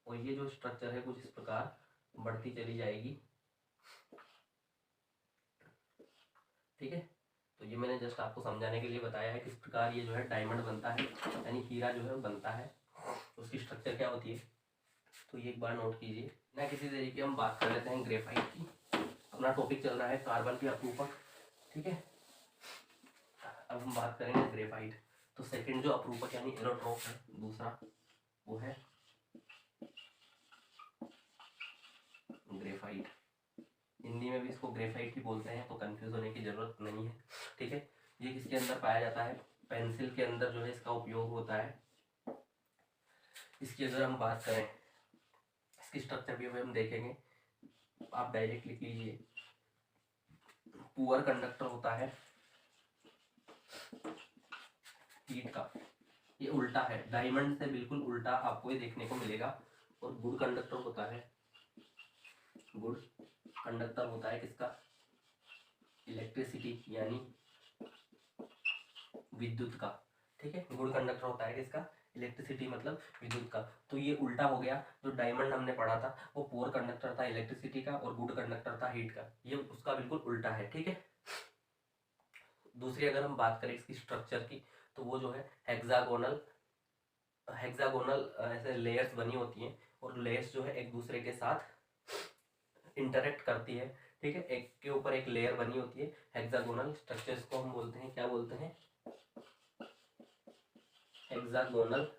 और ये जो स्ट्रक्चर है कुछ इस प्रकार बढ़ती चली जाएगी, ठीक है। तो ये मैंने जस्ट आपको समझाने के लिए बताया है किस प्रकार ये जो है डायमंड बनता है, यानी हीरा जो है बनता है, उसकी स्ट्रक्चर क्या होती है। तो ये एक बार नोट कीजिए। ना किसी तरीके हम बात कर लेते हैं ग्रेफाइट की। अपना टॉपिक चल रहा है कार्बन के अपरूपक, ठीक है। अब हम बात करेंगे ग्रेफाइट। तो सेकंड जो अपरूपक यानी एलोट्रोप है दूसरा, वो है ग्रेफाइट। हिंदी में भी इसको ग्रेफाइट ही बोलते हैं, तो कंफ्यूज होने की ज़रूरत नहीं है, ठीक है। ये किसके अंदर पाया जाता है? पेंसिल के अंदर जो है इसका उपयोग होता है। इसकी अगर हम बात करें, इसकी स्ट्रक्चर भी हम देखेंगे, आप डायरेक्ट लिख लीजिए। पुअर कंडक्टर होता है हीट का, ये उल्टा है, डायमंड से बिल्कुल उल्टा आपको ये देखने को मिलेगा। और गुड कंडक्टर होता है, गुड कंडक्टर होता है किसका? इलेक्ट्रिसिटी यानी विद्युत का, ठीक है। गुड कंडक्टर होता है किसका? इलेक्ट्रिसिटी मतलब विद्युत का। तो ये उल्टा हो गया, जो डायमंड हमने पढ़ा था वो पुअर कंडक्टर था इलेक्ट्रिसिटी का, और गुड कंडक्टर था हीट का, ये उसका बिल्कुल उल्टा है, ठीक है। दूसरी अगर हम बात करें इसकी स्ट्रक्चर की, तो वो जो है हेक्सागोनल, हेक्सागोनल ऐसे लेयर्स बनी होती हैं, और लेयर्स जो है एक दूसरे के साथ इंटरेक्ट करती है, ठीक है। एक के ऊपर एक लेयर बनी होती है, हेक्सागोनल स्ट्रक्चर्स को हम बोलते हैं, क्या बोलते हैं? Hexagonal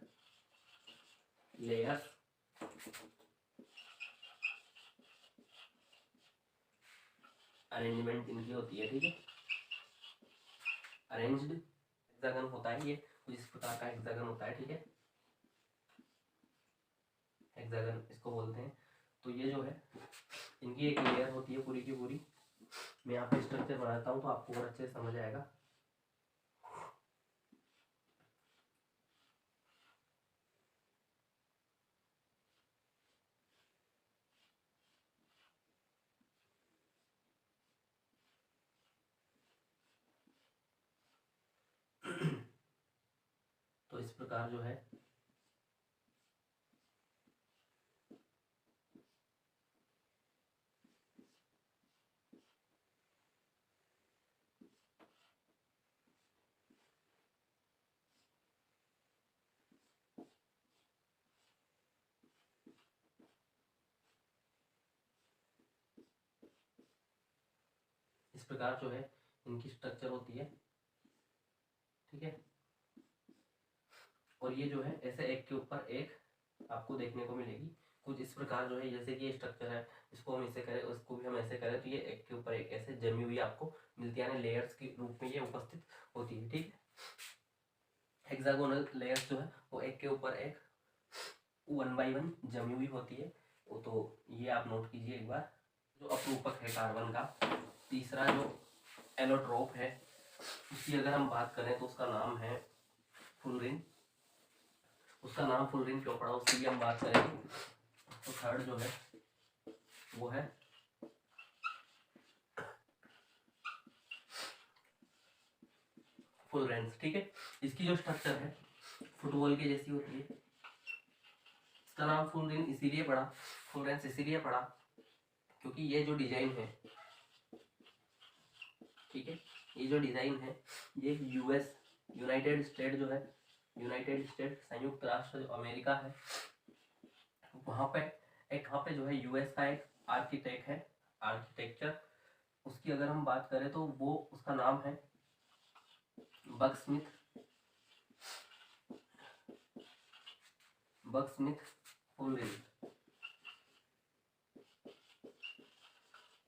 layers. अरेंजमेंट इनकी होती है, ठीक है, अरेंज्ड हेक्सागन होता है ये, कुछ इस प्रकार का हेक्सागन होता है, ठीक है, हेक्सागन इसको बोलते हैं। तो ये जो है इनकी एक लेयर होती है पूरी की पूरी। मैं यहाँ पे स्ट्रक्चर बनाता हूँ तो आपको और अच्छे से समझ आएगा। तो इस प्रकार जो है इस प्रकार जो है इनकी स्ट्रक्चर होती है, ठीक है। और ये जो है ऐसे एक के ऊपर एक आपको देखने को मिलेगी, कुछ इस प्रकार जो है, जैसे कि ये स्ट्रक्चर है, इसको हम ऐसे करें, उसको भी हम ऐसे करें, तो ये एक के ऊपर एक ऐसे जमी हुई आपको मिलती है, यानी लेयर्स के रूप में ये उपस्थित होती है, ठीक है। हेक्सागोनल लेयर्स जो है वो एक के ऊपर एक 1 बाई 1 जमी हुई होती है। वो तो ये आप नोट कीजिए एक बार। जो अपरूपक है कार्बन का, तीसरा जो एलोट्रोप है, उसकी अगर हम बात करें तो उसका नाम है फुलरिन। उसका नाम फुलरिन क्यों पड़ा, उसकी भी हम बात करेंगे। तो थर्ड जो है वो है फुलरेंस, ठीक है। इसकी जो स्ट्रक्चर है फुटबॉल की जैसी होती है। इसका नाम फुलरिन इसीलिए पड़ा, फुलरेंस इसीलिए पड़ा क्योंकि ये जो डिजाइन है, ठीक है, ये जो डिजाइन है ये यूएस, यूनाइटेड स्टेट जो है, यूनाइटेड स्टेट संयुक्त राष्ट्र जो अमेरिका है, वहाँ पे एक, वहाँ पे जो है यूएस का एक आर्किटेक्ट है, आर्किटेक्चर, उसकी अगर हम बात करें तो वो उसका नाम है बकस्मिथ, बकस्मिथ फुलरिन।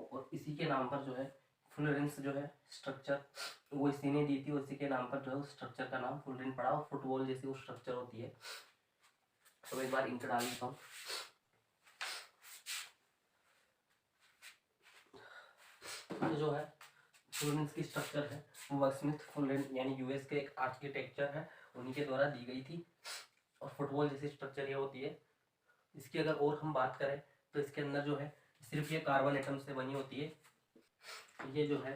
और इसी के नाम पर जो है फुलरेंस जो है स्ट्रक्चर वो इसी ने दी थी, उसी के नाम पर जो है स्ट्रक्चर का नाम फुलरिन पड़ा, और फुटबॉल जैसी वो स्ट्रक्चर होती है। तो एक बार इंक डाल देता हूँ। तो जो है फुलरेंस की स्ट्रक्चर है वो बकस्मिथ फुलरिन यानी यूएस के एक आर्किटेक्चर है, उन्हीं के द्वारा दी गई थी। और फुटबॉल जैसी स्ट्रक्चर ये होती है। इसकी अगर और हम बात करें तो इसके अंदर जो है सिर्फ ये कार्बन एटम से बनी होती है। ये जो है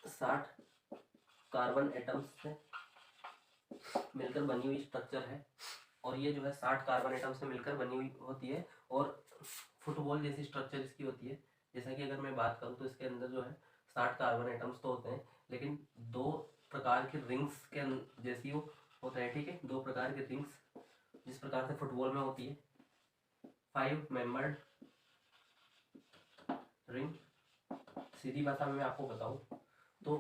60 कार्बन एटम्स से मिलकर बनी हुई स्ट्रक्चर है, और ये जो है 60 कार्बन एटम से मिलकर बनी हुई होती है। और फुटबॉल जैसी स्ट्रक्चर इसकी होती है। जैसा कि अगर मैं बात करूँ तो इसके अंदर जो है 60 कार्बन एटम्स तो होते हैं, लेकिन दो प्रकार की रिंग्स के जैसी वो होता है, ठीक है, दो प्रकार की रिंग्स, जिस प्रकार से फुटबॉल में होती है 5 मेंबर्ड रिंग। सीधी भाषा में मैं आपको बताऊं तो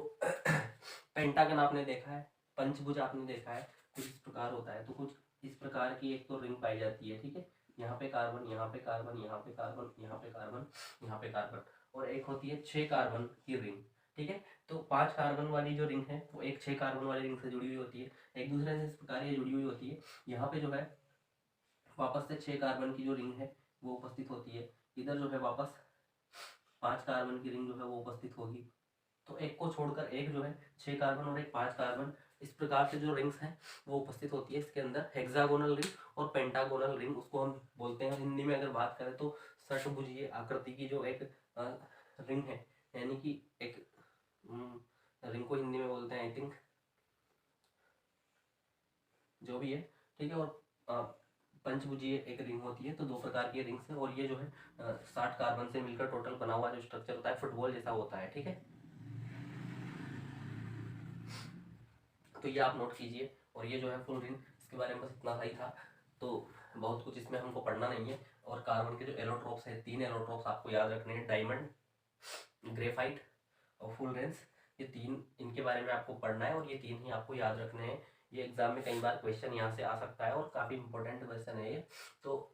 पेंटागन आपने देखा है, पंचभुज आपने देखा है, कुछ इस प्रकार होता है। तो कुछ इस प्रकार की एक तो रिंग पाई जाती है, ठीक है। यहाँ पे कार्बन, यहाँ पे कार्बन, यहाँ पे कार्बन, यहाँ पे कार्बन, यहाँ पे कार्बन, और एक होती है 6 कार्बन की रिंग, ठीक है। तो 5 कार्बन वाली जो रिंग है वो एक 6 कार्बन वाली रिंग से जुड़ी हुई होती है, एक दूसरे से इस प्रकार ये जुड़ी हुई होती है। यहाँ पे जो है वापस से 6 कार्बन की जो रिंग है वो उपस्थित होती है, इधर जो है वापस 5 कार्बन की रिंग जो है वो उपस्थित होगी। तो एक को छोड़कर एक जो है 6 कार्बन और एक 5 कार्बन, इस प्रकार से जो रिंग्स हैं वो उपस्थित होती है इसके अंदर। हेक्सागोनल रिंग और पेंटागोनल रिंग उसको हम बोलते हैं। हिंदी में अगर बात करें तो षटभुजीय आकृति की जो एक रिंग है, यानी कि एक रिंग को हिंदी में बोलते हैं आई थिंक, जो भी है, ठीक है। और पंचभुजीय एक रिंग होती है। तो दो प्रकार की रिंग्स है, और ये जो है 60 कार्बन से मिलकर टोटल बना हुआ जो स्ट्रक्चर होता है फुटबॉल जैसा होता है, ठीक है। तो ये आप नोट कीजिए। और ये जो है फुल रिंग, इसके बारे में बस इतना ही था। तो बहुत कुछ इसमें हमको पढ़ना नहीं है। और कार्बन के जो एलोट्रोप्स है, 3 एलोट्रोप्स आपको याद रखने हैं, डायमंड, ग्रेफाइट और फुल रेंस। ये 3 इनके बारे में आपको पढ़ना है, और ये 3 ही आपको याद रखने हैं। ये एग्जाम में कई बार क्वेश्चन यहाँ से आ सकता है, और काफ़ी इंपॉर्टेंट क्वेश्चन है ये। तो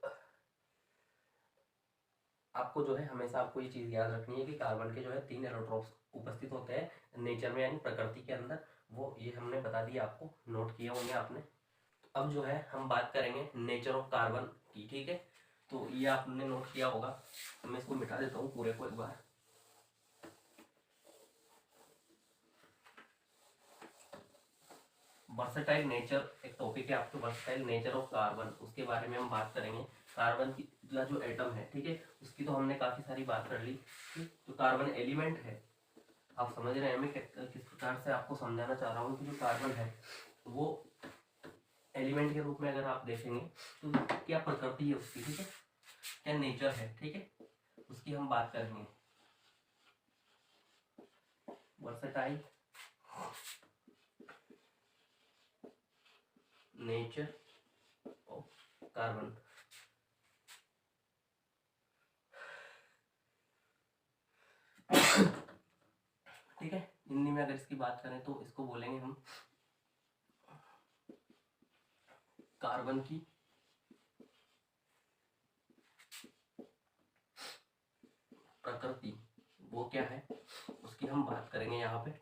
आपको जो है हमेशा आपको ये चीज़ याद रखनी है कि कार्बन के जो है 3 एलोट्रोप्स उपस्थित होते हैं नेचर में, यानी प्रकृति के अंदर। वो ये हमने बता दिया, आपको नोट किया होंगे आपने। अब जो है हम बात करेंगे नेचर ऑफ कार्बन की, ठीक है। तो ये आपने नोट किया होगा। मैं इसको मिटा देता हूँ पूरे को एक बार। वर्सेटाइल नेचर एक टॉपिक है आपको, वर्सेटाइल नेचर ऑफ कार्बन, उसके बारे में हम बात करेंगे। कार्बन की जो एटम है, ठीक है, उसकी तो हमने काफ़ी सारी बात कर ली। जो कार्बन एलिमेंट है, आप समझ रहे हैं मैं किस प्रकार से आपको समझाना चाह रहा हूँ कि जो कार्बन है वो एलिमेंट के रूप में अगर आप देखेंगे तो क्या प्रकृति है उसकी, ठीक है, क्या नेचर है, ठीक है, उसकी हम बात करेंगे। वर्सेटाइल नेचर ऑफ कार्बन, ठीक है। हिंदी में अगर इसकी बात करें तो इसको बोलेंगे हम कार्बन की प्रकृति, वो क्या है उसकी हम बात करेंगे यहाँ पे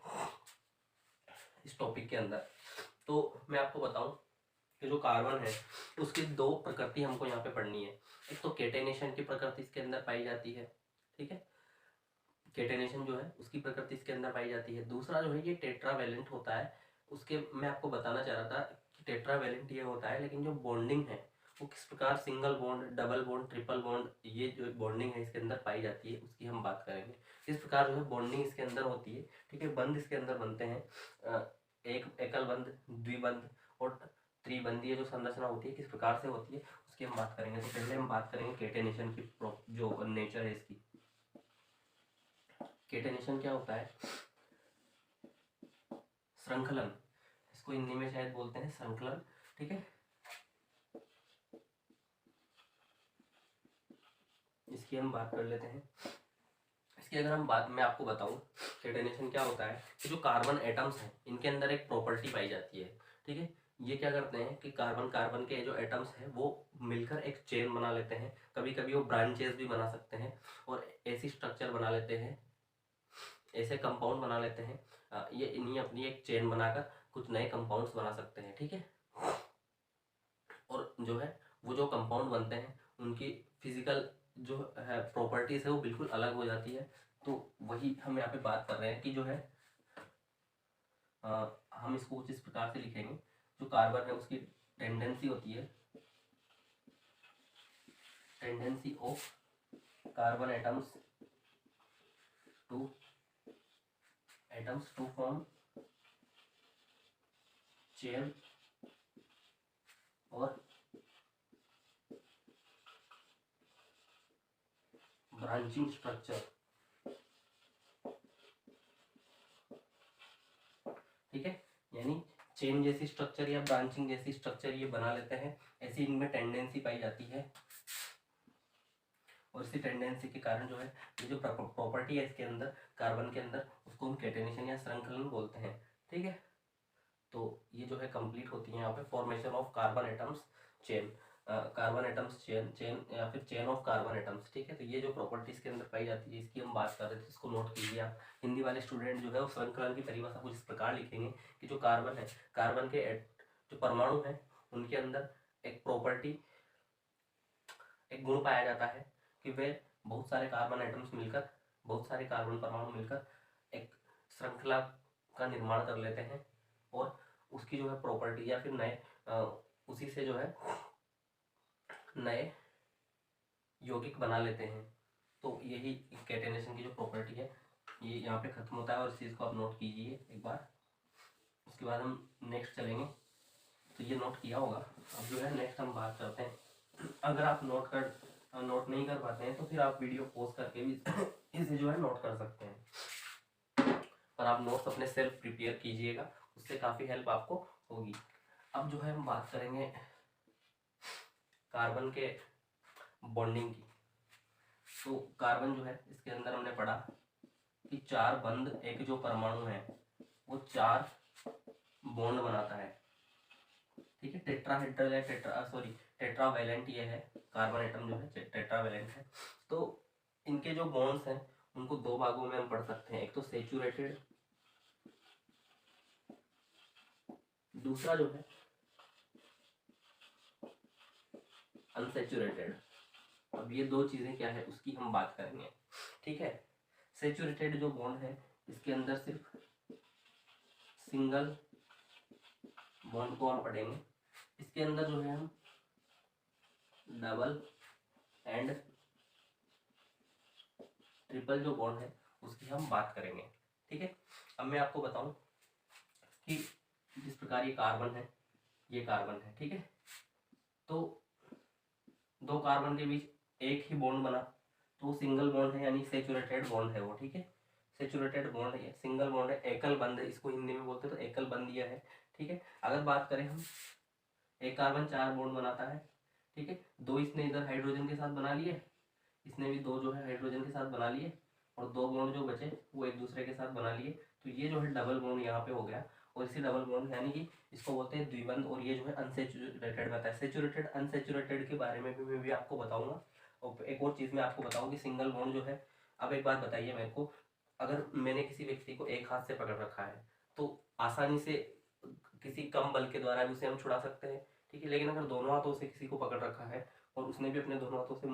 इस टॉपिक के अंदर। तो मैं आपको बताऊं कि जो कार्बन है उसकी 2 प्रकृति हमको यहाँ पे पढ़नी है। एक तो केटेनेशन की प्रकृति इसके अंदर पाई जाती है, ठीक है, केटेनेशन जो है उसकी प्रकृति इसके अंदर पाई जाती है। दूसरा जो है ये टेट्रावेलेंट होता है। उसके मैं आपको बताना चाह रहा था कि टेट्रावेलेंट ये होता है, लेकिन जो बॉन्डिंग है वो किस प्रकार single bond, double bond, triple bond, ये जो बॉन्डिंग है इसके अंदर पाई जाती है उसकी हम बात करेंगे। किस प्रकार जो है बॉन्डिंग इसके अंदर होती है, ठीक है। बंध इसके अंदर बनते हैं, एक एकल बंध, द्विबंध और त्रिबंधीय जो संरचना होती है किस प्रकार से होती है उसकी हम बात करेंगे। तो पहले हम बात करेंगे केटेनेशन की जो नेचर है इसकी। केटेनेशन क्या होता है? श्रृंखलन, इसको हिंदी में शायद बोलते हैं श्रृंखलन, ठीक है। इसकी हम बात कर लेते हैं। इसकी अगर हम बात मैं आपको बताऊं केटेनेशन क्या होता है कि जो कार्बन एटम्स हैं इनके अंदर एक प्रॉपर्टी पाई जाती है, ठीक है। ये क्या करते हैं कि कार्बन कार्बन के जो एटम्स हैं वो मिलकर एक चेन बना लेते हैं, कभी कभी वो ब्रांचेस भी बना सकते हैं, और ऐसी स्ट्रक्चर बना लेते हैं, ऐसे कंपाउंड बना लेते हैं। ये इन्हीं अपनी एक चेन बनाकर कुछ नए कंपाउंड्स बना सकते हैं, ठीक है। और जो है वो जो कंपाउंड बनते हैं उनकी फिजिकल जो है प्रॉपर्टीज है वो बिल्कुल अलग हो जाती है। तो वही हम यहाँ पे बात कर रहे हैं कि जो है हम इसको कुछ इस प्रकार से लिखेंगे। जो कार्बन है उसकी टेंडेंसी होती है, tendency of carbon atoms to form chain और ब्रांचिंग स्ट्रक्चर, ठीक है। यानी चेन जैसी स्ट्रक्चर या ब्रांचिंग जैसी स्ट्रक्चर ये बना लेते हैं, ऐसी इनमें टेंडेंसी पाई जाती है। और इसी टेंडेंसी के कारण जो है ये जो प्रॉपर्टी है इसके अंदर कार्बन के अंदर उसको हम केटेनेशन या श्रृंखलन बोलते हैं, ठीक है। तो ये जो है कंप्लीट होती है यहाँ पे formation of carbon atoms chain, carbon atoms chain chain या फिर चेन ऑफ कार्बन एटम्स, ठीक है। तो ये जो प्रॉपर्टी इसके अंदर पाई जाती है इसकी हम बात कर रहे थे, इसको नोट कीजिए आप। हिंदी वाले स्टूडेंट जो है वो श्रृंखला की परिभाषा कुछ इस प्रकार लिखेंगे कि जो कार्बन है, कार्बन के जो परमाणु हैं उनके अंदर एक प्रॉपर्टी, एक गुण पाया जाता है कि वे बहुत सारे कार्बन एटम्स मिलकर, बहुत सारे कार्बन परमाणु मिलकर एक श्रृंखला का निर्माण कर लेते हैं और उसकी जो है प्रॉपर्टी या फिर नए उसी से जो है नए यौगिक बना लेते हैं। तो यही कैटेनेशन की जो प्रॉपर्टी है ये यहाँ पे खत्म होता है और इस चीज़ को आप नोट कीजिए एक बार। उसके बाद हम नेक्स्ट चलेंगे। तो ये नोट किया होगा। अब जो है नेक्स्ट हम बात करते हैं। अगर आप नोट नहीं कर पाते हैं तो फिर आप वीडियो पॉज करके भी इसे जो है नोट कर सकते हैं, पर आप नोट्स अपने सेल्फ प्रिपेयर कीजिएगा, उससे काफ़ी हेल्प आपको होगी। अब जो है हम बात करेंगे कार्बन के बॉन्डिंग की। तो कार्बन जो है इसके अंदर हमने पढ़ा कि 4 बंद एक जो परमाणु है वो 4 बॉन्ड बनाता है, ठीक है। टेट्राहेड्रल है, टेट्रावैलेंट ये है, कार्बन एटम जो है टेट्रावैलेंट है। तो इनके जो बॉन्ड्स हैं उनको 2 भागों में हम पढ़ सकते हैं, एक तो सेचुरेटेड, दूसरा जो है अनसेचुरेटेड। अब ये 2 चीज़ें क्या है उसकी हम बात करेंगे, ठीक है। सेचुरेटेड जो बॉन्ड है इसके अंदर सिर्फ सिंगल बॉन्ड को हम पढ़ेंगे, इसके अंदर जो है हम डबल एंड ट्रिपल जो बॉन्ड है उसकी हम बात करेंगे, ठीक है। अब मैं आपको बताऊं कि जिस प्रकार ये कार्बन है, ये कार्बन है, ठीक है। तो 2 कार्बन के बीच एक ही बॉन्ड बना तो वो सिंगल बॉन्ड है, यानी सेचुरेटेड बॉन्ड है वो, ठीक है। सेचुरेटेड बॉन्ड है, सिंगल बॉन्ड है, एकल बंध है, इसको हिंदी में बोलते हैं तो एकल बंध यह है, ठीक है। अगर बात करें हम, एक कार्बन 4 बॉन्ड बनाता है, ठीक है। 2 इसने इधर हाइड्रोजन के साथ बना लिए, इसने भी 2 जो है हाइड्रोजन के साथ बना लिए और 2 बॉन्ड जो बचे वो एक दूसरे के साथ बना लिए। तो ये जो है डबल बॉन्ड यहाँ पे हो गया और इसी डबल बॉन्ड यानी कि इसको बोलते हैं द्विबंध। और ये जो है अनसेचुरेटेड होता है। सेचुरेटेड अनसेचुरेटेड के बारे में भी मैं भी आपको बताऊंगा। और एक और चीज़ मैं आपको बताऊँ कि सिंगल बॉन्ड जो है, अब एक बात बताइए मेरे को, अगर मैंने किसी व्यक्ति को एक हाथ से पकड़ रखा है तो आसानी से किसी कम बल के द्वारा भी उसे हम छुड़ा सकते हैं, ठीक है। लेकिन अगर दोनों हाथों से किसी को पकड़ रखा है और उसने भी अपने दोनों हाथों से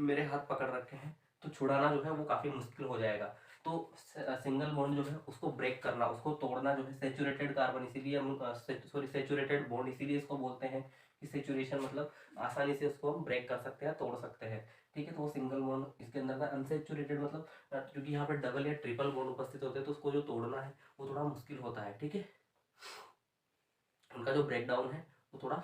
मेरे हाथ पकड़ रखे हैं तो छुड़ाना जो है वो काफ़ी मुश्किल हो जाएगा। तो सिंगल बॉन्ड जो है उसको ब्रेक करना, उसको तोड़ना जो है, सेचुरेटेड कार्बन इसीलिए हम सेचुरेटेड बॉन्ड इसीलिए इसको बोलते हैं कि सेचुरेशन मतलब आसानी से उसको हम ब्रेक कर सकते हैं, तोड़ सकते हैं, ठीक है। तो वो सिंगल बॉन्ड इसके अंदर था। अनसेचुरेटेड मतलब क्योंकि यहाँ पे डबल या ट्रिपल बॉन्ड उपस्थित होते हैं तो उसको जो तोड़ना है वो थोड़ा मुश्किल होता है, ठीक है। उनका जो ब्रेक डाउन है वो थोड़ा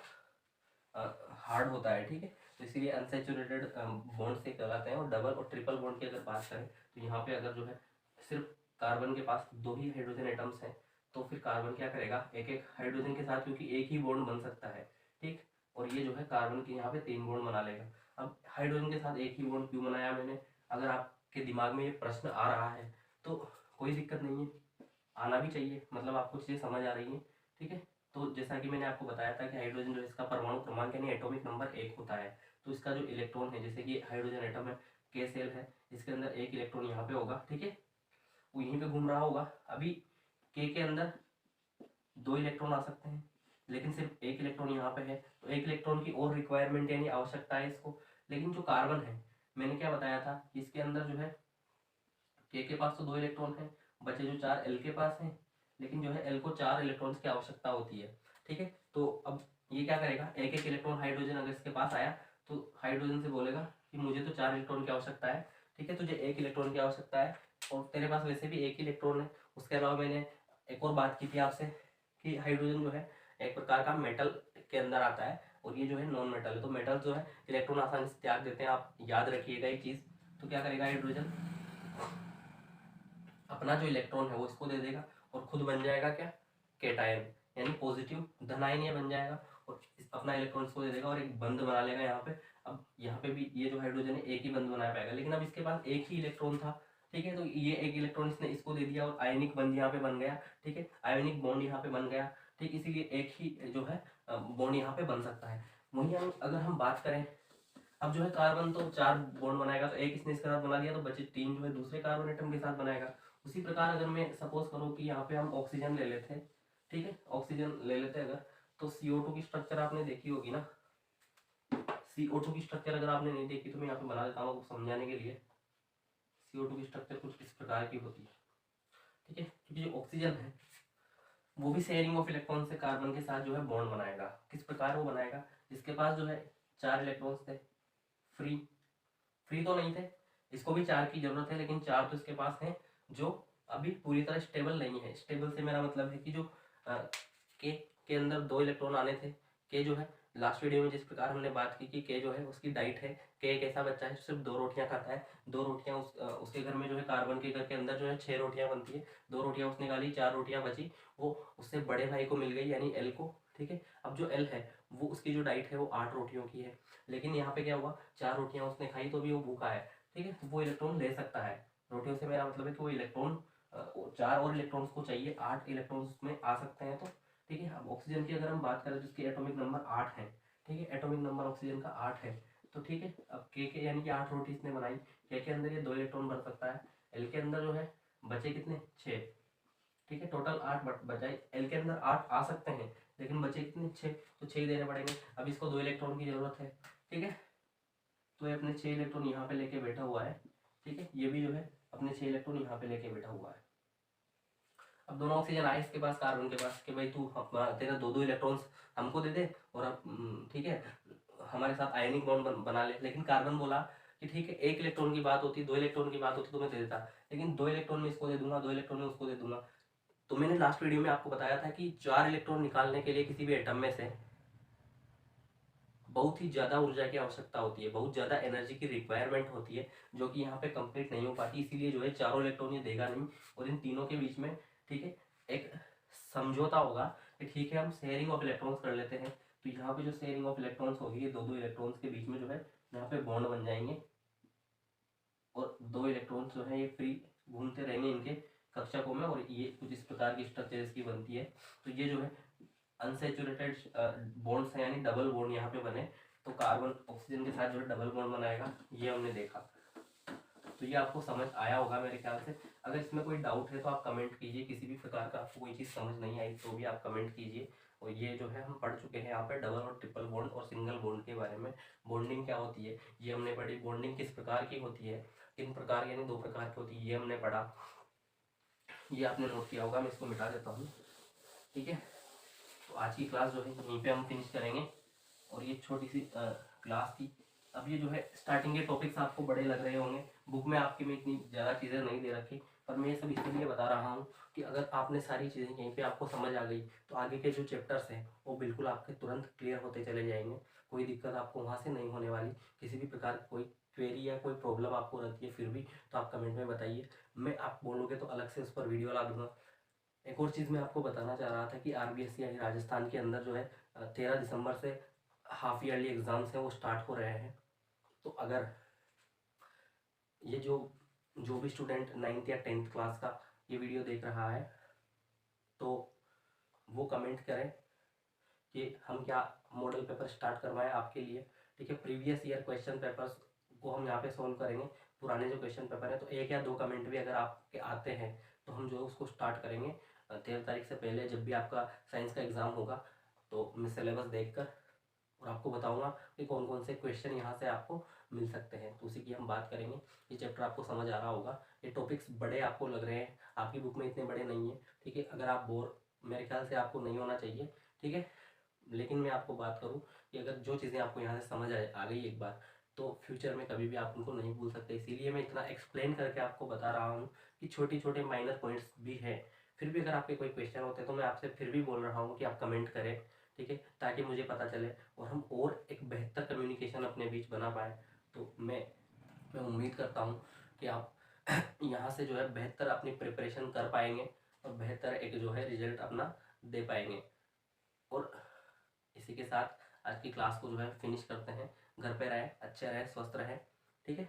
हार्ड होता है, ठीक है। तो इसीलिए अनसेचुरेटेड बॉन्ड से कहलाते हैं। और डबल और ट्रिपल बॉन्ड की अगर बात करें तो यहाँ पे अगर जो है सिर्फ कार्बन के पास 2 ही हाइड्रोजन एटम्स हैं तो फिर कार्बन क्या करेगा, एक एक हाइड्रोजन के साथ, क्योंकि एक ही बॉन्ड बन सकता है, ठीक। और ये जो है कार्बन के यहाँ पे 3 बॉन्ड बना लेगा। अब हाइड्रोजन के साथ एक ही बॉन्ड क्यों बनाया मैंने, अगर आपके दिमाग में ये प्रश्न आ रहा है तो कोई दिक्कत नहीं है, आना भी चाहिए, मतलब आपको चीज़ें समझ आ रही हैं, ठीक है। तो जैसा कि मैंने आपको बताया था कि हाइड्रोजन जो है इसका परमाणु क्रमांक यानी एटॉमिक नंबर 1 होता है। तो इसका जो इलेक्ट्रॉन है, जैसे कि हाइड्रोजन एटम है, के सेल है, इसके अंदर एक इलेक्ट्रॉन यहाँ पे होगा, ठीक है, वो यहीं पे घूम रहा होगा। अभी के अंदर 2 इलेक्ट्रॉन आ सकते हैं लेकिन सिर्फ एक इलेक्ट्रॉन यहाँ पे है, तो एक इलेक्ट्रॉन की और रिक्वायरमेंट यानी आवश्यकता है इसको। लेकिन जो कार्बन है, मैंने क्या बताया था, इसके अंदर जो है के पास तो 2 इलेक्ट्रॉन है, बचे जो 4 एल के पास हैं, लेकिन जो है एल को 4 इलेक्ट्रॉन्स की आवश्यकता होती है, ठीक है। तो अब ये क्या करेगा, एक एक इलेक्ट्रॉन हाइड्रोजन अगर इसके पास आया तो हाइड्रोजन से बोलेगा कि मुझे तो 4 इलेक्ट्रॉन की आवश्यकता है, ठीक है, तुझे 1 इलेक्ट्रॉन की आवश्यकता है और तेरे पास वैसे भी 1 इलेक्ट्रॉन है। उसके अलावा मैंने एक और बात की थी आपसे कि हाइड्रोजन जो है एक प्रकार का मेटल के अंदर आता है और ये जो है नॉन मेटल है। तो मेटल जो है इलेक्ट्रॉन आसानी से त्याग देते हैं, आप याद रखिएगा एक चीज़। तो क्या करेगा हाइड्रोजन, अपना जो इलेक्ट्रॉन है वो इसको दे देगा और खुद बन जाएगा क्या, केटायन, यानी पॉजिटिव धनायन ये बन जाएगा और अपना इलेक्ट्रॉन इसको दे देगा और एक बंध बना लेगा यहाँ पे। अब यहाँ पे भी ये जो हाइड्रोजन है एक ही बंध बना पाएगा, लेकिन अब इसके पास एक ही इलेक्ट्रॉन था, ठीक है। तो ये एक इलेक्ट्रॉन इसने इसको दे दिया और आयनिक बंध यहाँ पे बन गया, ठीक है, आयनिक बॉन्ड यहाँ पे बन गया, ठीक। इसीलिए एक ही जो है बॉन्ड यहाँ पे बन सकता है। वहीं अगर हम बात करें, अब जो है कार्बन तो 4 बॉन्ड बनाएगा, तो एक इसने इसके साथ बना दिया, तो बचे 3 जो है दूसरे कार्बन एटम के साथ बनाएगा। उसी प्रकार अगर मैं सपोज करूँ कि यहाँ पे हम ऑक्सीजन ले लेते हैं, ठीक है, ऑक्सीजन ले लेते हैं अगर, तो CO2 की स्ट्रक्चर आपने देखी होगी ना। CO2 की स्ट्रक्चर अगर आपने नहीं देखी तो मैं यहाँ पे बना देता हूँ आपको समझाने के लिए। CO2 की स्ट्रक्चर कुछ इस प्रकार की होती है, ठीक है, क्योंकि जो ऑक्सीजन है वो भी शेयरिंग ऑफ इलेक्ट्रॉन से कार्बन के साथ जो है बॉन्ड बनाएगा। किस प्रकार वो बनाएगा, जिसके पास जो है 4 इलेक्ट्रॉन्स थे, फ्री फ्री तो नहीं थे, इसको भी 4 की जरूरत है, लेकिन 4 तो इसके पास हैं जो अभी पूरी तरह स्टेबल नहीं है। स्टेबल से मेरा मतलब है कि जो के अंदर 2 इलेक्ट्रॉन आने थे। के जो है लास्ट वीडियो में जिस प्रकार हमने बात की कि के जो है उसकी डाइट है, के एक ऐसा बच्चा है सिर्फ 2 रोटियां खाता है। 2 रोटियां उसके घर में जो है कार्बन के घर के अंदर जो है 6 रोटियां बनती है, 2 रोटियां उसने खा ली, 4 रोटियां बची, वो उससे बड़े भाई को मिल गई यानी एल को, ठीक है। अब जो एल है वो उसकी जो डाइट है वो 8 रोटियों की है, लेकिन यहाँ पे क्या हुआ, 4 रोटियां उसने खाई तो भी वो भूखा है, ठीक है, तो वो इलेक्ट्रॉन ले सकता है। रोटियों से मेरा मतलब है कि वो इलेक्ट्रॉन 4 और इलेक्ट्रॉन्स को चाहिए, 8 इलेक्ट्रॉन्स उसमें आ सकते हैं, तो ठीक है। अब ऑक्सीजन की अगर हम बात करें जिसकी एटॉमिक नंबर 8 है, ठीक है, एटॉमिक नंबर ऑक्सीजन का 8 है, तो ठीक है। अब के यानी कि 8 रोटी इसने बनाई, के अंदर ये 2 इलेक्ट्रॉन भर सकता है, एल के अंदर जो है बचे कितने, 6, ठीक है, टोटल 8 बचाए, एल के अंदर 8 आ सकते हैं लेकिन बचे कितने, 6, तो 6 देने पड़ेंगे। अब इसको 2 इलेक्ट्रॉन की जरूरत है, ठीक है, तो ये अपने 6 इलेक्ट्रॉन यहाँ पे लेके बैठा हुआ है, ठीक है, ये भी जो है अपने 6 इलेक्ट्रॉन यहाँ पे लेके बैठा हुआ है। अब दोनों ऑक्सीजन आए इसके पास, कार्बन के पास, कि भाई तू तेरा 2 इलेक्ट्रॉन्स हमको दे दे और अब ठीक है हमारे साथ आयनिक बॉन्ड बना ले। लेकिन कार्बन बोला कि ठीक है, 1 इलेक्ट्रॉन की बात होती, 2 इलेक्ट्रॉन की बात होती तो मैं दे देता, लेकिन 2 इलेक्ट्रॉन में इसको दे दूंगा, 2 इलेक्ट्रॉन में उसको दे दूंगा। तो मैंने लास्ट वीडियो में आपको बताया था कि 4 इलेक्ट्रॉन निकालने के लिए किसी भी एटम में से बहुत ही ज़्यादा ऊर्जा की आवश्यकता होती है, बहुत ज़्यादा एनर्जी की रिक्वायरमेंट होती है, जो कि यहाँ पे कंप्लीट नहीं हो पाती। इसीलिए जो है चारों इलेक्ट्रॉन ये देगा नहीं, और इन तीनों के बीच में, ठीक है, एक समझौता होगा कि ठीक है हम शेयरिंग ऑफ इलेक्ट्रॉन्स कर लेते हैं। तो यहाँ पे जो शेयरिंग ऑफ इलेक्ट्रॉन्स होगी, ये 2 इलेक्ट्रॉन्स के बीच में जो है यहाँ पे बॉन्ड बन जाएंगे, और 2 इलेक्ट्रॉन्स जो है ये फ्री घूमते रहेंगे इनके कक्षकों में, और ये कुछ इस प्रकार की स्ट्रक्चर इसकी बनती है। तो ये जो है अनसेचुरेटेड बॉन्ड्स हैं, यानी डबल बॉन्ड यहाँ पे बने, तो कार्बन ऑक्सीजन के साथ जो है डबल बॉन्ड बनाएगा, ये हमने देखा। तो ये आपको समझ आया होगा मेरे ख्याल से। अगर इसमें कोई डाउट है तो आप कमेंट कीजिए, किसी भी प्रकार का आपको कोई चीज़ समझ नहीं आई तो भी आप कमेंट कीजिए। और ये जो है हम पढ़ चुके हैं यहाँ पे डबल और ट्रिपल बॉन्ड और सिंगल बॉन्ड के बारे में, बॉन्डिंग क्या होती है ये हमने पढ़ी, बॉन्डिंग किस प्रकार की होती है, 3 प्रकार यानी 2 प्रकार की होती है, ये हमने पढ़ा, ये आपने नोट किया होगा। मैं इसको मिटा देता हूँ, ठीक है। तो आज की क्लास जो है यहीं पे हम फिनिश करेंगे, और ये छोटी सी क्लास थी। अब ये जो है स्टार्टिंग के टॉपिक्स आपको बड़े लग रहे होंगे, बुक में आपके में इतनी ज़्यादा चीज़ें नहीं दे रखी, पर मैं ये सब इसलिए बता रहा हूँ कि अगर आपने सारी चीज़ें यहीं पे आपको समझ आ गई तो आगे के जो चैप्टर्स हैं वो बिल्कुल आपके तुरंत क्लियर होते चले जाएंगे। कोई दिक्कत आपको वहाँ से नहीं होने वाली। किसी भी प्रकार की कोई क्वेरी या कोई प्रॉब्लम आपको रहती है फिर भी, तो आप कमेंट में बताइए, मैं आप बोलोगे तो अलग से उस पर वीडियो ला दूंगा। एक और चीज़ मैं आपको बताना चाह रहा था कि RBSC यानी राजस्थान के अंदर जो है 13 दिसंबर से हाफ ईयरली एग्ज़ाम्स हैं वो स्टार्ट हो रहे हैं। तो अगर ये जो भी स्टूडेंट 9th या 10th क्लास का ये वीडियो देख रहा है तो वो कमेंट करें कि हम क्या मॉडल पेपर स्टार्ट करवाएं आपके लिए, ठीक है। प्रीवियस ईयर क्वेश्चन पेपर्स को हम यहाँ पे सॉल्व करेंगे, पुराने जो क्वेश्चन पेपर है, तो 1 या 2 कमेंट भी अगर आपके आते हैं तो हम जो उसको स्टार्ट करेंगे 13 तारीख से पहले, जब भी आपका साइंस का एग्ज़ाम होगा। तो मैं सिलेबस देखकर और आपको बताऊंगा कि कौन कौन से क्वेश्चन यहाँ से आपको मिल सकते हैं, तो उसी की हम बात करेंगे। ये चैप्टर आपको समझ आ रहा होगा, ये टॉपिक्स बड़े आपको लग रहे हैं, आपकी बुक में इतने बड़े नहीं है, ठीक है। अगर आप बोर, मेरे ख्याल से आपको नहीं होना चाहिए, ठीक है। लेकिन मैं आपको बात करूँ कि अगर जो चीज़ें आपको यहाँ से समझ आ गई एक बार, तो फ्यूचर में कभी भी आप उनको नहीं भूल सकते। इसीलिए मैं इतना एक्सप्लेन करके आपको बता रहा हूँ कि छोटी छोटे माइनर पॉइंट्स भी हैं। फिर भी अगर आपके कोई क्वेश्चन होते हैं तो मैं आपसे फिर भी बोल रहा हूँ कि आप कमेंट करें, ठीक है, ताकि मुझे पता चले और हम और एक बेहतर कम्युनिकेशन अपने बीच बना पाए। तो मैं उम्मीद करता हूँ कि आप यहाँ से जो है बेहतर अपनी प्रिपरेशन कर पाएंगे और बेहतर एक जो है रिजल्ट अपना दे पाएंगे। और इसी के साथ आज की क्लास को जो है फिनिश करते हैं। घर पे रहें, अच्छे रहें, स्वस्थ रहें, ठीक है।